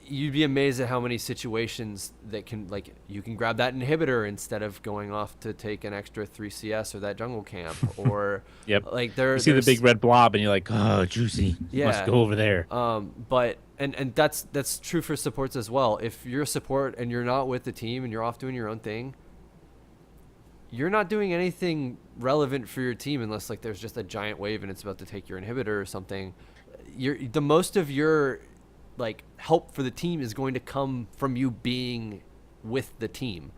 you'd be amazed at how many situations that can, like, you can grab that inhibitor instead of going off to take an extra 3 CS or that jungle camp, or Yep. like You see the big red blob and you're like, oh, juicy. Must yeah. go over there. But and that's true for supports as well. If you're a support and you're not with the team and you're off doing your own thing, you're not doing anything relevant for your team unless like there's just a giant wave and it's about to take your inhibitor or something. The most of your like help for the team is going to come from you being with the team.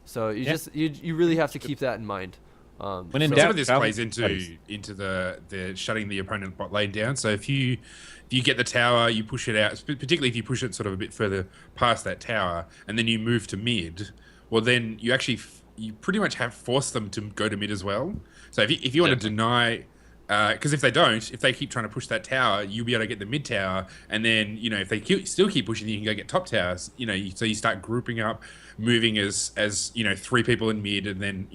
So you really have to keep that in mind. When in Some doubt, of this travel plays into the shutting the opponent bot lane down. So if you get the tower, you push it out, particularly if you push it sort of a bit further past that tower, and then you move to mid. Well, then you actually you pretty much have forced them to go to mid as well. So if you want to deny. Because if they keep trying to push that tower, you'll be able to get the mid tower, and then if they still keep pushing, you can go get top towers. So you start grouping up, moving as 3 people in mid, and then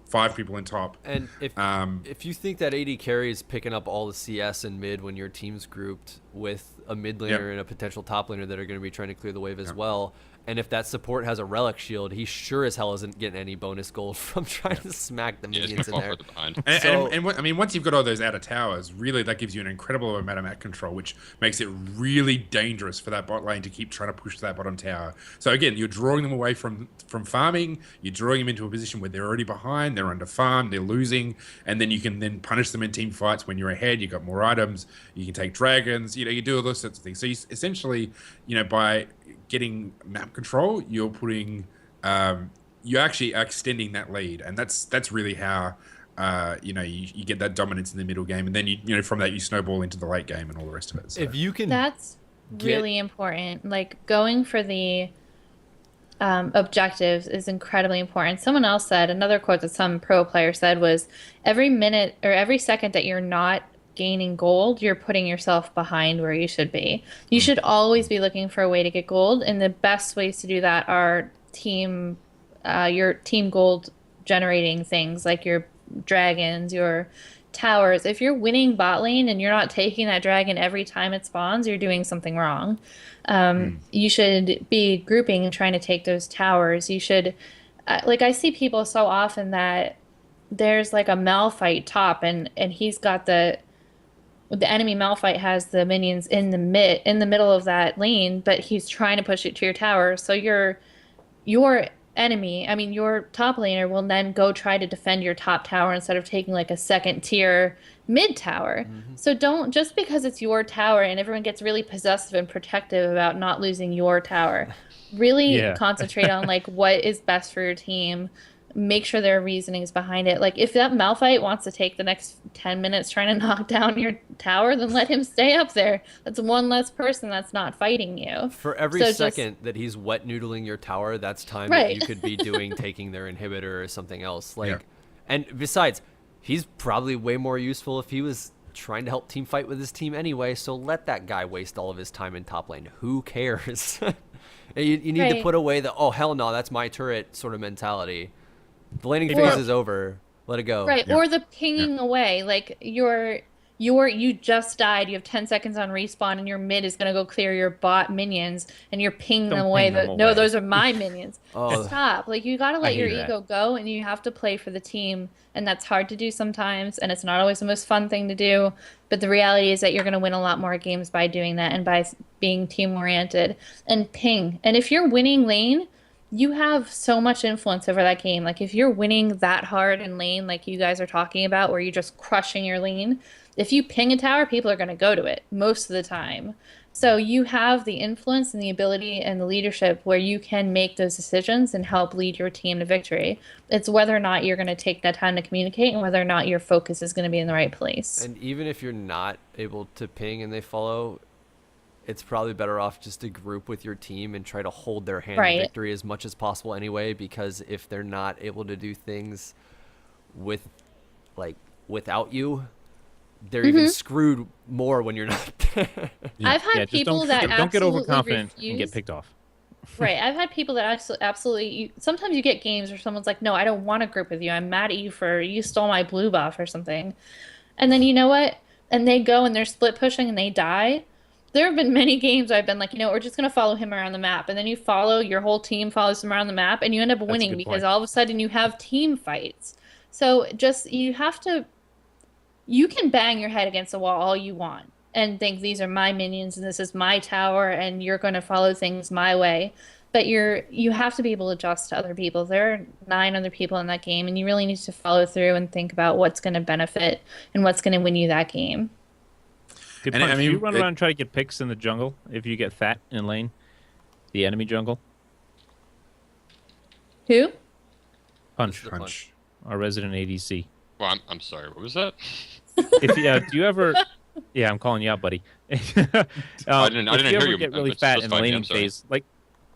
5 people in top. And if you think that AD carry is picking up all the CS in mid when your team's grouped with a mid laner and a potential top laner that are going to be trying to clear the wave as well. And if that support has a relic shield, he sure as hell isn't getting any bonus gold from trying to smack the minions in there. And once you've got all those outer towers, really that gives you an incredible amount of map control, which makes it really dangerous for that bot lane to keep trying to push that bottom tower. So again, you're drawing them away from farming, you're drawing them into a position where they're already behind, they're under farm, they're losing, and then you can then punish them in team fights when you're ahead. You've got more items, you can take dragons, you do all those sorts of things. So you essentially, by getting map control, you're putting, you're actually extending that lead, and that's really how, you get that dominance in the middle game, and then from that you snowball into the late game and all the rest of it. So. If you can, that's really important. Like going for the objectives is incredibly important. Someone else said, another quote that some pro player said was, every minute or every second that you're not gaining gold, you're putting yourself behind where you should be. You should always be looking for a way to get gold, and the best ways to do that are your team gold generating things like your dragons, your towers. If you're winning bot lane and you're not taking that dragon every time it spawns, you're doing something wrong. You should be grouping and trying to take those towers. You should, like I see people so often that there's like a Malphite top and he's got the enemy Malphite has the minions in the middle of that lane, but he's trying to push it to your tower. So your enemy, your top laner will then go try to defend your top tower instead of taking like a second tier mid tower. So don't, just because it's your tower and everyone gets really possessive and protective about not losing your tower, really concentrate on like what is best for your team. Make sure there are reasonings behind it. Like if that Malphite wants to take the next 10 minutes trying to knock down your tower, then let him stay up there. That's one less person that's not fighting you. For every second that he's wet noodling your tower, that's time that you could be taking their inhibitor or something else. And besides, he's probably way more useful if he was trying to help team fight with his team anyway. So let that guy waste all of his time in top lane. Who cares? you need to put away the oh hell no, that's my turret sort of mentality. The laning phase is over. Let it go. Right, or the pinging away. Like you just died. You have 10 seconds on respawn, and your mid is gonna go clear your bot minions, and you're pinging them away. No, those are my minions. Stop. Like you gotta let your ego go, and you have to play for the team, and that's hard to do sometimes, and it's not always the most fun thing to do. But the reality is that you're gonna win a lot more games by doing that and by being team oriented and ping. And if you're winning lane, you have so much influence over that game. Like if you're winning that hard in lane, like you guys are talking about, where you're just crushing your lane, if you ping a tower, people are going to go to it most of the time. So you have the influence and the ability and the leadership where you can make those decisions and help lead your team to victory. It's whether or not you're going to take that time to communicate and whether or not your focus is going to be in the right place. And even if you're not able to ping and they follow, it's probably better off just to group with your team and try to hold their hand in victory as much as possible anyway, because if they're not able to do things without you, they're even screwed more when you're not. I've had people that don't get absolutely overconfident refuse. and get picked off. Right. I've had people that absolutely sometimes you get games where someone's like, no, I don't want to group with you. I'm mad at you for you stole my blue buff or something. And then you know what? And they go and they're split pushing and they die. there have been many games I've been like, we're just gonna follow him around the map, and then your whole team follows him around the map, and you end up That's a winning good because point. all of a sudden you have team fights. So just you can bang your head against the wall all you want and think these are my minions and this is my tower and you're going to follow things my way. But you have to be able to adjust to other people. There are 9 other people in that game, and you really need to follow through and think about what's going to benefit and what's going to win you that game. Good And I punch. Do you mean, run around and try to get picks in the jungle if you get fat in lane? The enemy jungle? Who? Punch, The punch. our resident ADC. Well, I'm sorry. What was that? If do you ever? Yeah, I'm calling you out, buddy. I didn't If you hear ever you. get really It's fat just in the fine. laning I'm sorry. phase, like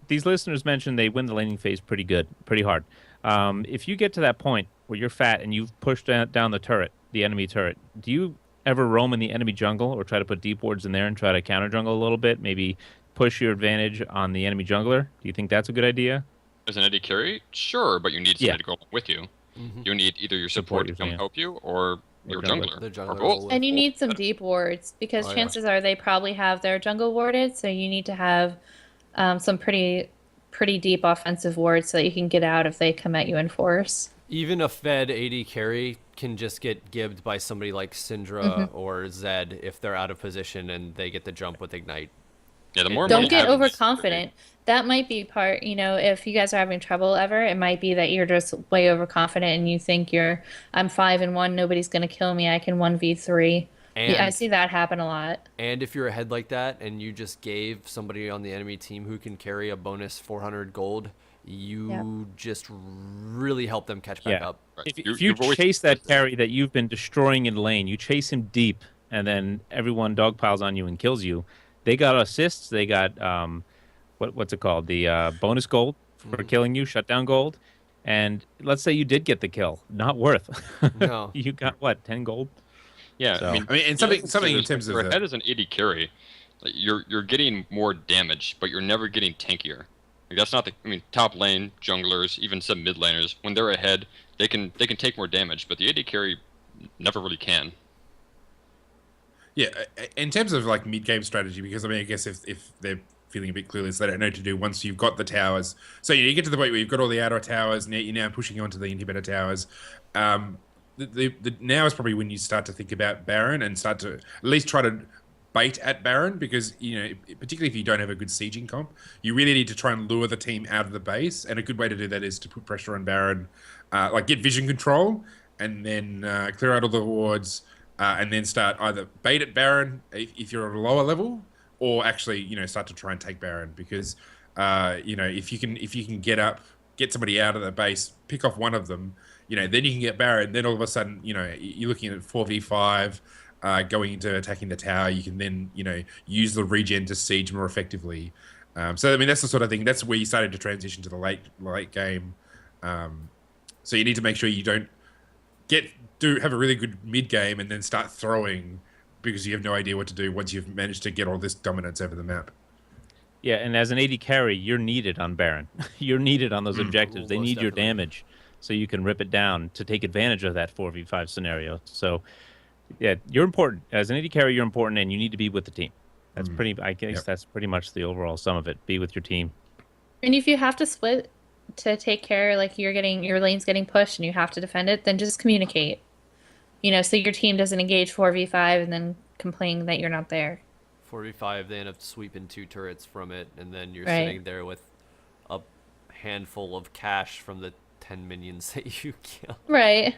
these listeners mentioned, they win the laning phase pretty good, pretty hard. If you get to that point where you're fat and you've pushed down the turret, the enemy turret, do you ever roam in the enemy jungle or try to put deep wards in there and try to counter jungle a little bit? Maybe push your advantage on the enemy jungler. Do you think that's a good idea? As an AD carry, sure, but you need Yeah. somebody to go along with you. Mm-hmm. You need either your Support support to your come fan. help you or your jungler. jungler, The or jungler both. will And you Both need some better. deep wards because Oh, yeah. chances are they probably have their jungle warded, so you need to have some pretty deep offensive wards so that you can get out if they come at you in force. Even a fed AD carry can just get gibbed by somebody like Syndra or Zed if they're out of position and they get the jump with Ignite. Yeah, the more Don't money get you have in this- overconfident. That might be part, if you guys are having trouble ever, it might be that you're just way overconfident and you think I'm 5-1, nobody's gonna kill me, I can 1v3. Yeah, I And see that happen a lot. and if you're ahead like that and you just gave somebody on the enemy team who can carry a bonus 400 gold, you Yep. just really help them catch back Yeah. up. Right. If you You've always- chase that carry that you've been destroying in lane, you chase him deep, and then everyone dogpiles on you and kills you. They got assists. They got what's it called? The bonus gold for killing you, shutdown gold. And let's say you did get the kill, not worth. No. You got what, 10 gold? Yeah, So- I mean, and the other something thing in is, terms when of you're the- ahead as an AD carry, like, you're getting more damage, but you're never getting tankier. Like, that's not the. I mean, top lane junglers, even some mid laners, when they're ahead, they can take more damage, but the AD carry never really can. Yeah, in terms of like mid-game strategy, because I mean, I guess if they're feeling a bit clueless, they don't know what to do once you've got the towers. So you get to the point where you've got all the outer towers, and you're now pushing onto the inhibitor towers. Now is probably when you start to think about Baron and start to at least try to bait at Baron, because particularly if you don't have a good sieging comp, you really need to try and lure the team out of the base. And a good way to do that is to put pressure on Baron, like get vision control, and then clear out all the wards. And then start either bait at Baron if you're at a lower level, or actually start to try and take Baron, because if you can get somebody out of the base, pick off one of them, then you can get Baron. Then all of a sudden you're looking at 4v5, going into attacking the tower. You can then use the regen to siege more effectively. So I mean that's the sort of thing. That's where you started to transition to the late game. So you need to make sure you don't have a really good mid game and then start throwing, because you have no idea what to do once you've managed to get all this dominance over the map. Yeah, and as an AD carry, you're needed on Baron. You're needed on those objectives. They Most need your definitely. damage so you can rip it down to take advantage of that 4v5 scenario. So, yeah, you're important. As an AD carry, you're important, and you need to be with the team. That's I guess Yep. that's pretty much the overall sum of it. Be with your team. And if you have to split to take care, like your lane's getting pushed and you have to defend it, then just communicate. So your team doesn't engage 4v5 and then complain that you're not there. 4v5, they end up sweeping 2 turrets from it, and then you're Right. sitting there with a handful of cash from the 10 minions that you kill. Right.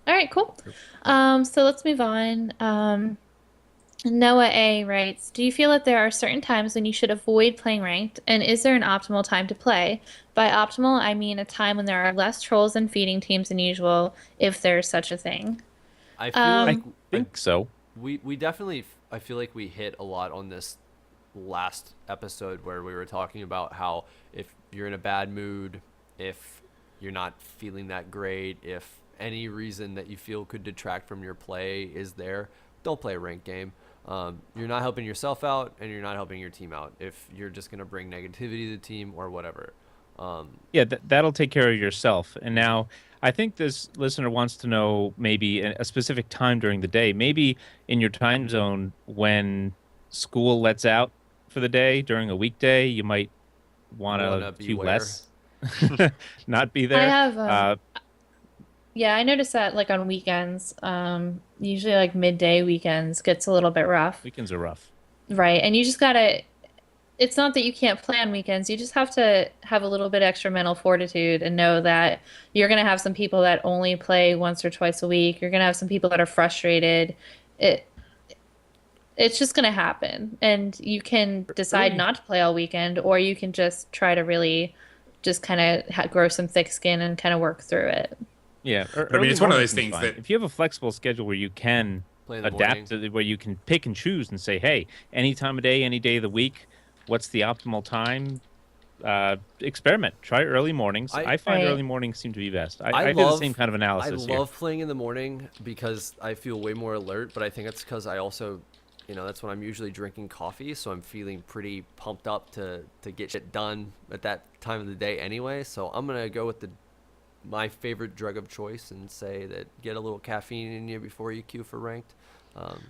All right, cool. So let's move on. Noah A writes, do you feel that there are certain times when you should avoid playing ranked, and is there an optimal time to play? By optimal, I mean a time when there are less trolls and feeding teams than usual, if there's such a thing. I feel I like think so. we definitely, I feel like we hit a lot on this last episode where we were talking about how if you're in a bad mood, if you're not feeling that great, if any reason that you feel could detract from your play is there, don't play a ranked game. You're not helping yourself out, and you're not helping your team out if you're just going to bring negativity to the team or whatever. Yeah, that'll take care of yourself. And now I think this listener wants to know maybe a specific time during the day, maybe in your time zone when school lets out for the day during a weekday, you might want to Wanna queue beware. less, not be I there. have Uh, yeah, I noticed that like on weekends, usually like midday weekends gets a little bit rough. Weekends are rough. Right. And you just gotta, it's not that you can't plan weekends. You just have to have a little bit extra mental fortitude and know that you're gonna have some people that only play once or twice a week. You're gonna have some people that are frustrated. It it's just gonna happen. And you can decide Early not to play all weekend, or you can just try to really just kind of grow some thick skin and kind of work through it. Yeah, But I mean, early it's one of mornings those is things fine. that If you have a flexible schedule where you can Play in the morning. adapt to where you can pick and choose and say, hey, any time of day, any day of the week, what's the optimal time? Experiment. Try early mornings. I I find Right. early mornings seem to be best. I I do the love same kind of I analysis here. love playing in the morning because I feel way more alert, but I think that's because I also, that's when I'm usually drinking coffee, so I'm feeling pretty pumped up to get shit done at that time of the day anyway. So I'm gonna go with my favorite drug of choice and say that get a little caffeine in you before you queue for ranked. Um,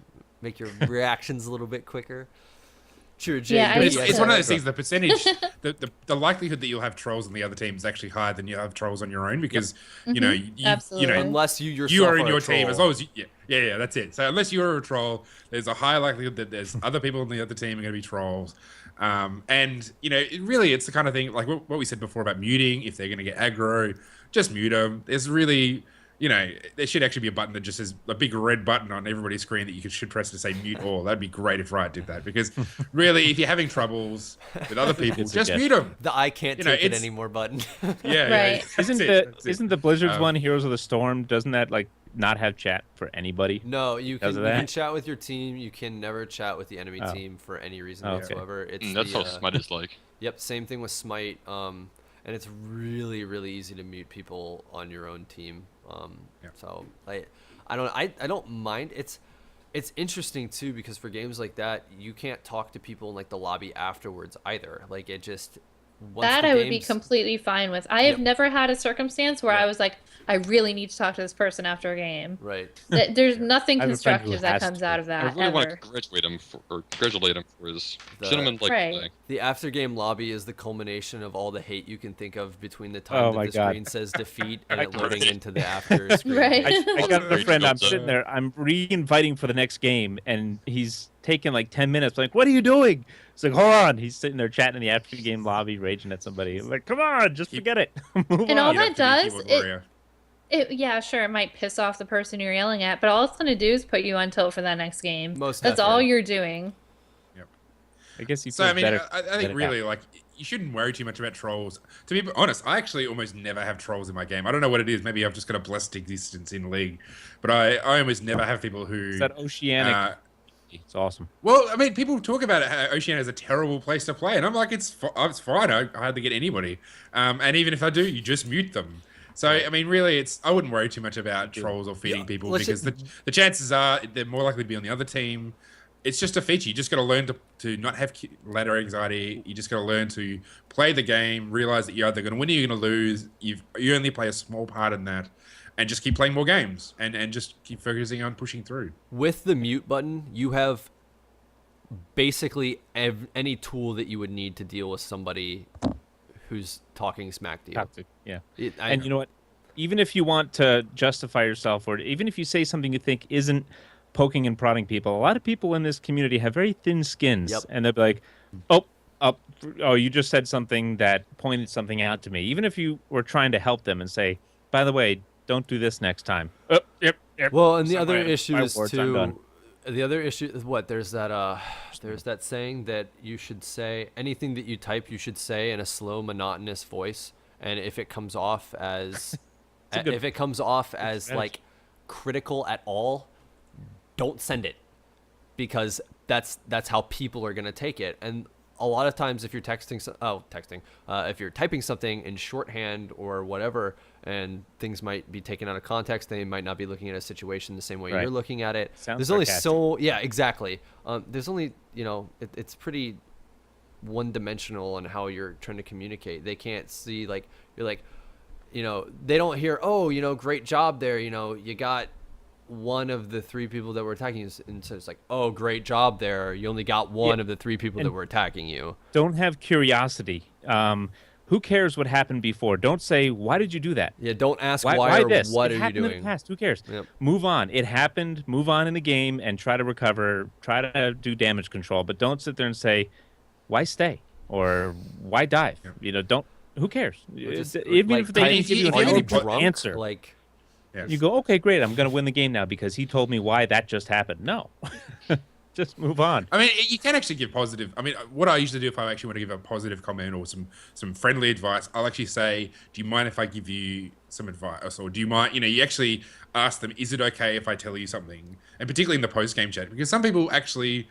Make your reactions a little bit quicker. Sure, Jay. Yeah, I But used it's one of to. those things. The percentage, the likelihood that you'll have trolls on the other team is actually higher than you have trolls on your own because Absolutely. Unless you yourself you are in a your team troll. as long as yeah, that's it. So unless you're a troll, there's a high likelihood that there's other people on the other team are going to be trolls. And it's the kind of thing like what we said before about muting. If they're going to get aggro, just mute them. There's really there should actually be a button that just says a big red button on everybody's screen that you should press to say mute all. That'd be great if Riot did that because really, if you're having troubles with other people, just mute them. The I can't take it anymore button. Right. Isn't the Blizzard's Um, one Heroes of the Storm? Doesn't that like not have chat for anybody? No, you Because can of you can that? chat with your team. You can never chat with the enemy Oh. team for any reason Oh, okay. whatsoever. It's That's the, how Smite is like. Yep, same thing with Smite. And it's really, really easy to mute people on your own team. So I don't mind. It's interesting too because for games like that, you can't talk to people in like the lobby afterwards either. Like it just once That the I would be game's completely fine with. I have Yep. never had a circumstance where Yep. I was like, I really need to talk to this person after a game. right. There's nothing I have a friend who constructive that has comes to. out of I that really want ever. to congratulate him for his The- cinnamon like Right. play. The after game lobby is the culmination of all the hate you can think of between the time Oh that my the God. screen says defeat and it Right. loading into the after screen. Right. I got a Very friend. I'm built up. sitting there. I'm re-inviting for the next game, and he's taking like 10 minutes. Like, what are you doing? It's like, hold on. He's sitting there chatting in the after game lobby, raging at somebody. I'm like, come on, just forget it. Move And all on. that You'd have to be does, keyboard warrior. yeah, sure, it might piss off the person you're yelling at, but all it's going to do is put you on tilt for that next game. Most That's all definitely. you're doing. I guess you So feel I mean, better. I think better really like you shouldn't worry too much about trolls. To be honest, I actually almost never have trolls in my game. I don't know what it is. Maybe I've just got a blessed existence in League, but I almost never have people who. It's that oceanic. It's awesome. Well, I mean, people talk about it, how Oceania is a terrible place to play, and I'm like, it's fine. I hardly get anybody, and even if I do, you just mute them. So I mean, really, I wouldn't worry too much about trolls or feeding Yeah, people let's because the chances are they're more likely to be on the other team. It's just a feature. You just got to learn to not have ladder anxiety. You just got to learn to play the game, realize that you're either going to win or you're going to lose. You only play a small part in that, and just keep playing more games and just keep focusing on pushing through. With the mute button, you have basically any tool that you would need to deal with somebody who's talking smack to you. Toxic. Yeah. And You know what? Even if you want to justify yourself, or even if you say something you think isn't poking and prodding people, a lot of people in this community have very thin skins, Yep. and they'll be like, "Oh, you just said something that pointed something out to me." Even if you were trying to help them and say, "By the way, don't do this next time." Oh, yep. Well, and the Sorry, other my issue is words, I'm done. too. The other issue is what there's that saying that you should say anything that you type you should say in a slow monotonous voice, and if it comes off as a good- if it comes off as advantage. like critical at all, don't send it because that's how people are gonna take it. And a lot of times if you're if you're typing something in shorthand or whatever and things might be taken out of context, they might not be looking at a situation the same way Right. you're looking at it. Sounds There's only sarcastic. so yeah, exactly. There's only it's pretty one dimensional on how you're trying to communicate. They can't see like you're like, they don't hear, oh, great job there. You got one of the three people that were attacking you, and so it's like, oh, great job there. You only got one of the three people that were attacking you. Don't have curiosity. Who cares what happened before? Don't say, why did you do that? Yeah, don't ask why or this? what it are you happened doing. In the past. Who cares? Yep. Move on. It happened. Move on in the game and try to recover. Try to do damage control, but don't sit there and say, why stay or why dive? Yep. Don't. Who cares? Just, Even if they didn't give you an eloquent answer, like, yes. you go, okay, great. I'm going to win the game now because he told me why that just happened. No. Just move on. I mean, you can actually give positive. I mean, what I usually do if I actually want to give a positive comment or some friendly advice, I'll actually say, do you mind if I give you some advice? Or do you mind, you actually ask them, is it okay if I tell you something? And particularly in the post-game chat, because some people actually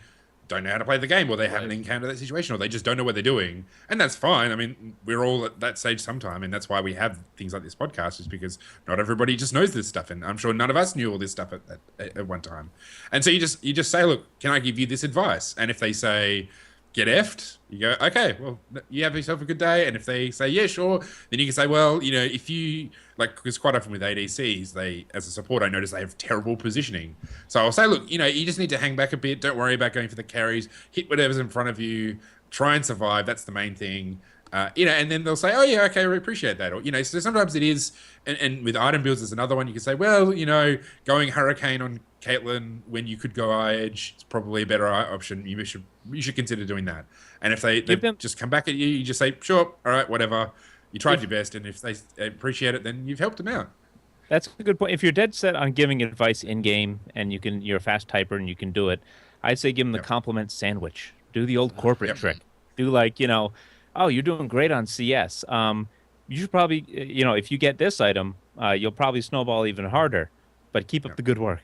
don't know how to play the game, or they haven't encountered that situation, or they just don't know what they're doing. And that's fine. I mean, we're all at that stage sometime, and that's why we have things like this podcast, is because not everybody just knows this stuff, and I'm sure none of us knew all this stuff at one time. And so you just say, look, can I give you this advice? And if they say, get effed, you go, okay, well, you have yourself a good day. And if they say, yeah, sure, then you can say, well, if you, because quite often with ADCs, they, as a support, I notice they have terrible positioning. So I'll say, look, you just need to hang back a bit. Don't worry about going for the carries. Hit whatever's in front of you. Try and survive. That's the main thing. And then they'll say, oh, yeah, okay, we appreciate that. Or, so sometimes it is, and with item builds, there's another one. You can say, well, going Hurricane on Caitlyn when you could go Edge, it's probably a better option. You should consider doing that. And if they just come back at you, you just say, sure, all right, whatever. You tried your best, and if they appreciate it, then you've helped them out. That's a good point. If you're dead set on giving advice in game, and you're a fast typer and you can do it, I'd say give them the compliment sandwich. Do the old corporate trick. Do oh, you're doing great on CS. You should probably, if you get this item, you'll probably snowball even harder. But keep up the good work.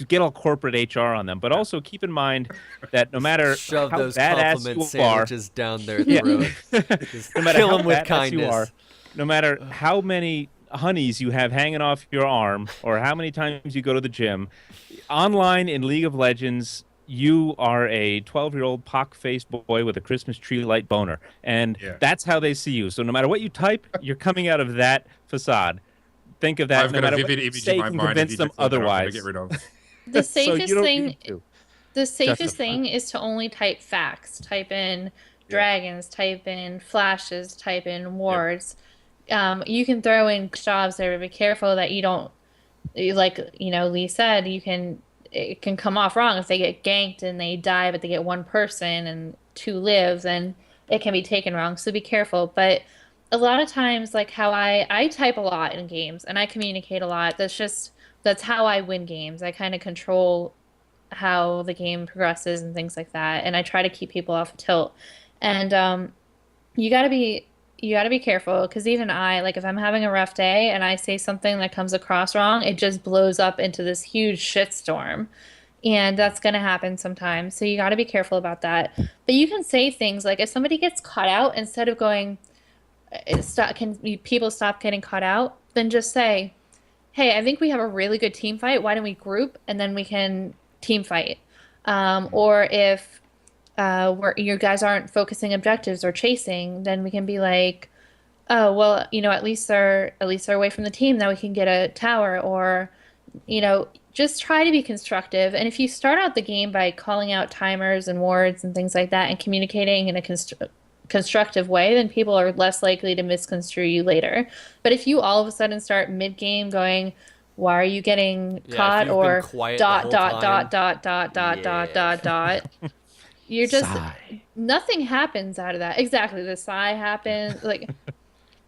Get all corporate HR on them. But also keep in mind that no matter shove how those badass compliment you sandwiches down their throat. Just no matter kill how them with badass kindness. you are, no matter how many honeys you have hanging off your arm, or how many times you go to the gym, online in League of Legends, you are a 12-year-old pock-faced boy with a Christmas tree light boner. And that's how they see you. So no matter what you type, you're coming out of that facade. Think of that. I've no got a matter vivid what image you in say, my can mind. convince them otherwise. Get rid of. The safest so thing, the safest justify. thing is to only type facts. Type in dragons. Type in flashes. Type in wards. You can throw in jobs there, but be careful that you don't, like Lee said, it can come off wrong if they get ganked and they die, but they get one person and 2 live, then it can be taken wrong. So be careful. But a lot of times, like how I type a lot in games and I communicate a lot. That's how I win games. I kind of control how the game progresses and things like that. And I try to keep people off tilt. And you gotta be careful, because even if I'm having a rough day and I say something that comes across wrong, it just blows up into this huge shitstorm. And that's going to happen sometimes. So you got to be careful about that. But you can say things like, if somebody gets caught out, instead of going, can people stop getting caught out? Then just say, hey, I think we have a really good team fight. Why don't we group and then we can team fight? Or if you guys aren't focusing objectives or chasing, then we can be like, oh, well, at least they're away from the team, that we can get a tower. Or just try to be constructive. And if you start out the game by calling out timers and wards and things like that and communicating in a constructive way, then people are less likely to misconstrue you later. But if you all of a sudden start mid-game going, why are you getting caught, or dot you're just sigh. Nothing happens out of that. Exactly, the sigh happens. Like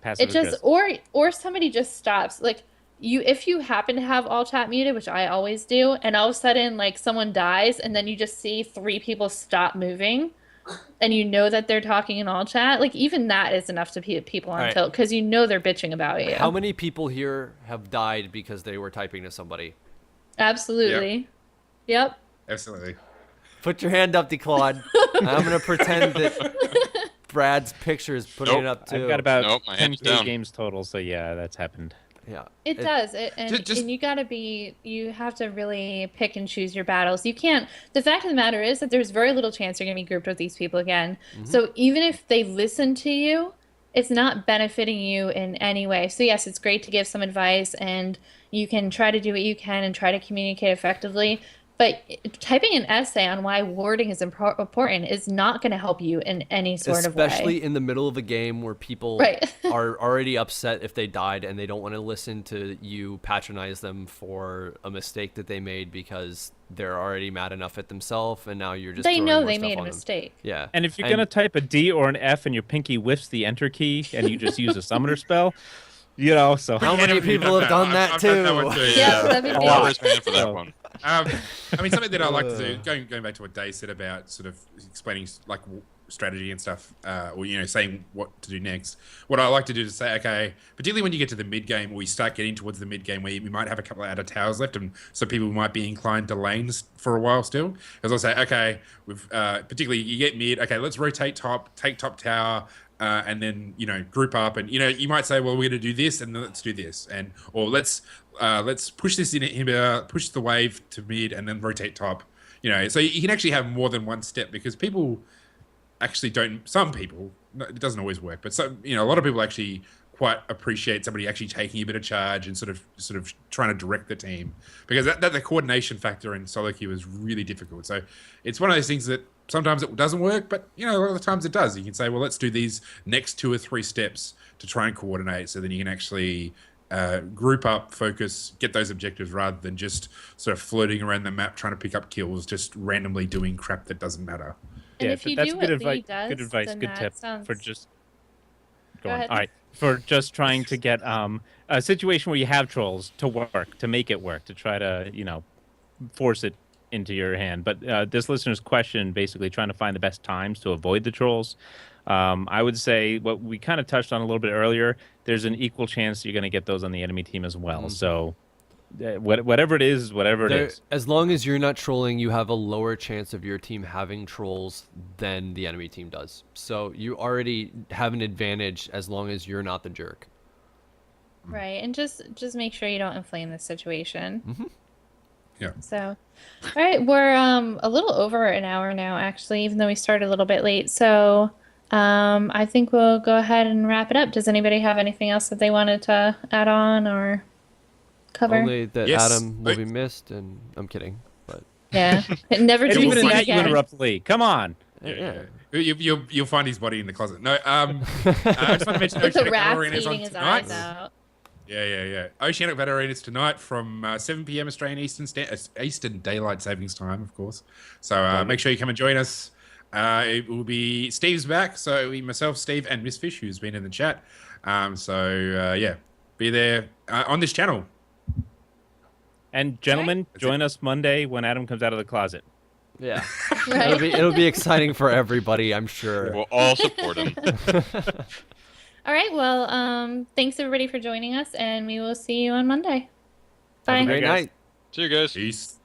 it just or somebody just stops. Like if you happen to have all chat muted, which I always do, and all of a sudden like someone dies, and then you just see 3 people stop moving, and that they're talking in all chat. Like even that is enough to put people on tilt, because they're bitching about you. How many people here have died because they were typing to somebody? Absolutely. Yep. Absolutely. Put your hand up, DeClaude. I'm going to pretend that Brad's picture is putting it up too. I've got about my 10 hand's down. games total, so yeah, that's happened. Yeah. It does. And you have to really pick and choose your battles. You can't, the fact of the matter is that there's very little chance you're going to be grouped with these people again. Mhm. So even if they listen to you, it's not benefiting you in any way. So yes, it's great to give some advice and you can try to do what you can and try to communicate effectively. But typing an essay on why warding is important is not going to help you in any sort of way. Especially in the middle of a game where people Right. are already upset if they died and they don't want to listen to you patronize them for a mistake that they made because they're already mad enough at themselves and now you're just They throwing know more they stuff made a on them. mistake. Yeah. And if you're gonna type a D or an F and your pinky whiffs the enter key and you just use a summoner spell, so How many people have done that I've too? done that one too. Yeah, that'd be I'll good. raise my hand for that one. I mean, something that I like to do, going back to what Dave said about sort of explaining like strategy and stuff, or saying what to do next. What I like to do is say, okay, particularly when you get to the mid game, or you start getting towards the mid game, where we might have a couple of outer towers left, and so people might be inclined to lanes for a while still. As I say, okay, we've particularly you get mid, okay, let's rotate top, take top tower. And then group up, and you might say, well, we're going to do this, and then let's do this, or let's push this in here, push the wave to mid, and then rotate top. So you can actually have more than one step because people actually don't. Some people, it doesn't always work, but some, a lot of people actually quite appreciate somebody actually taking a bit of charge and sort of trying to direct the team because that the coordination factor in solo queue is really difficult. So it's one of those things that sometimes it doesn't work, but a lot of the times it does. You can say, well, let's do these next 2 or 3 steps to try and coordinate so then you can actually group up, focus, get those objectives rather than just sort of floating around the map trying to pick up kills, just randomly doing crap that doesn't matter. And if you that's do good what advice. Lee does, Good advice. then Good that tip sounds... for just. Go All ahead. right, for just trying to get a situation where you have trolls to work, to make it work, to try to force it into your hand. But this listener's question, basically trying to find the best times to avoid the trolls. I would say what we kind of touched on a little bit earlier. There's an equal chance you're going to get those on the enemy team as well. Mm-hmm. So whatever it is, it is. As long as you're not trolling, you have a lower chance of your team having trolls than the enemy team does. So you already have an advantage as long as you're not the jerk. Right, and just make sure you don't inflame the situation. Mm-hmm. Yeah. So, all right, we're a little over an hour now, actually, even though we started a little bit late. So, I think we'll go ahead and wrap it up. Does anybody have anything else that they wanted to add on or cover? Only that Yes. Adam will be missed, and I'm kidding, but Yeah, it never to And be even in seen that, you again. interrupt Lee. Come on. yeah. You'll find his body in the closet. No, I just want to mention With the Oceanic Battle rats Arena is on eating his tonight. eyes out. Yeah. Oceanic Battle Arena is tonight from 7 p.m. Australian Eastern Daylight Savings Time, of course. So make sure you come and join us. It will be Steve's back, so it'll be myself, Steve, and Miss Fish, who's been in the chat. Be there on this channel. And gentlemen, join us Monday when Adam comes out of the closet. Yeah. Right. It'll be exciting for everybody, I'm sure. We'll all support him. All right, well, thanks everybody for joining us, and we will see you on Monday. Bye. Have a great guys. night. See you guys. Peace.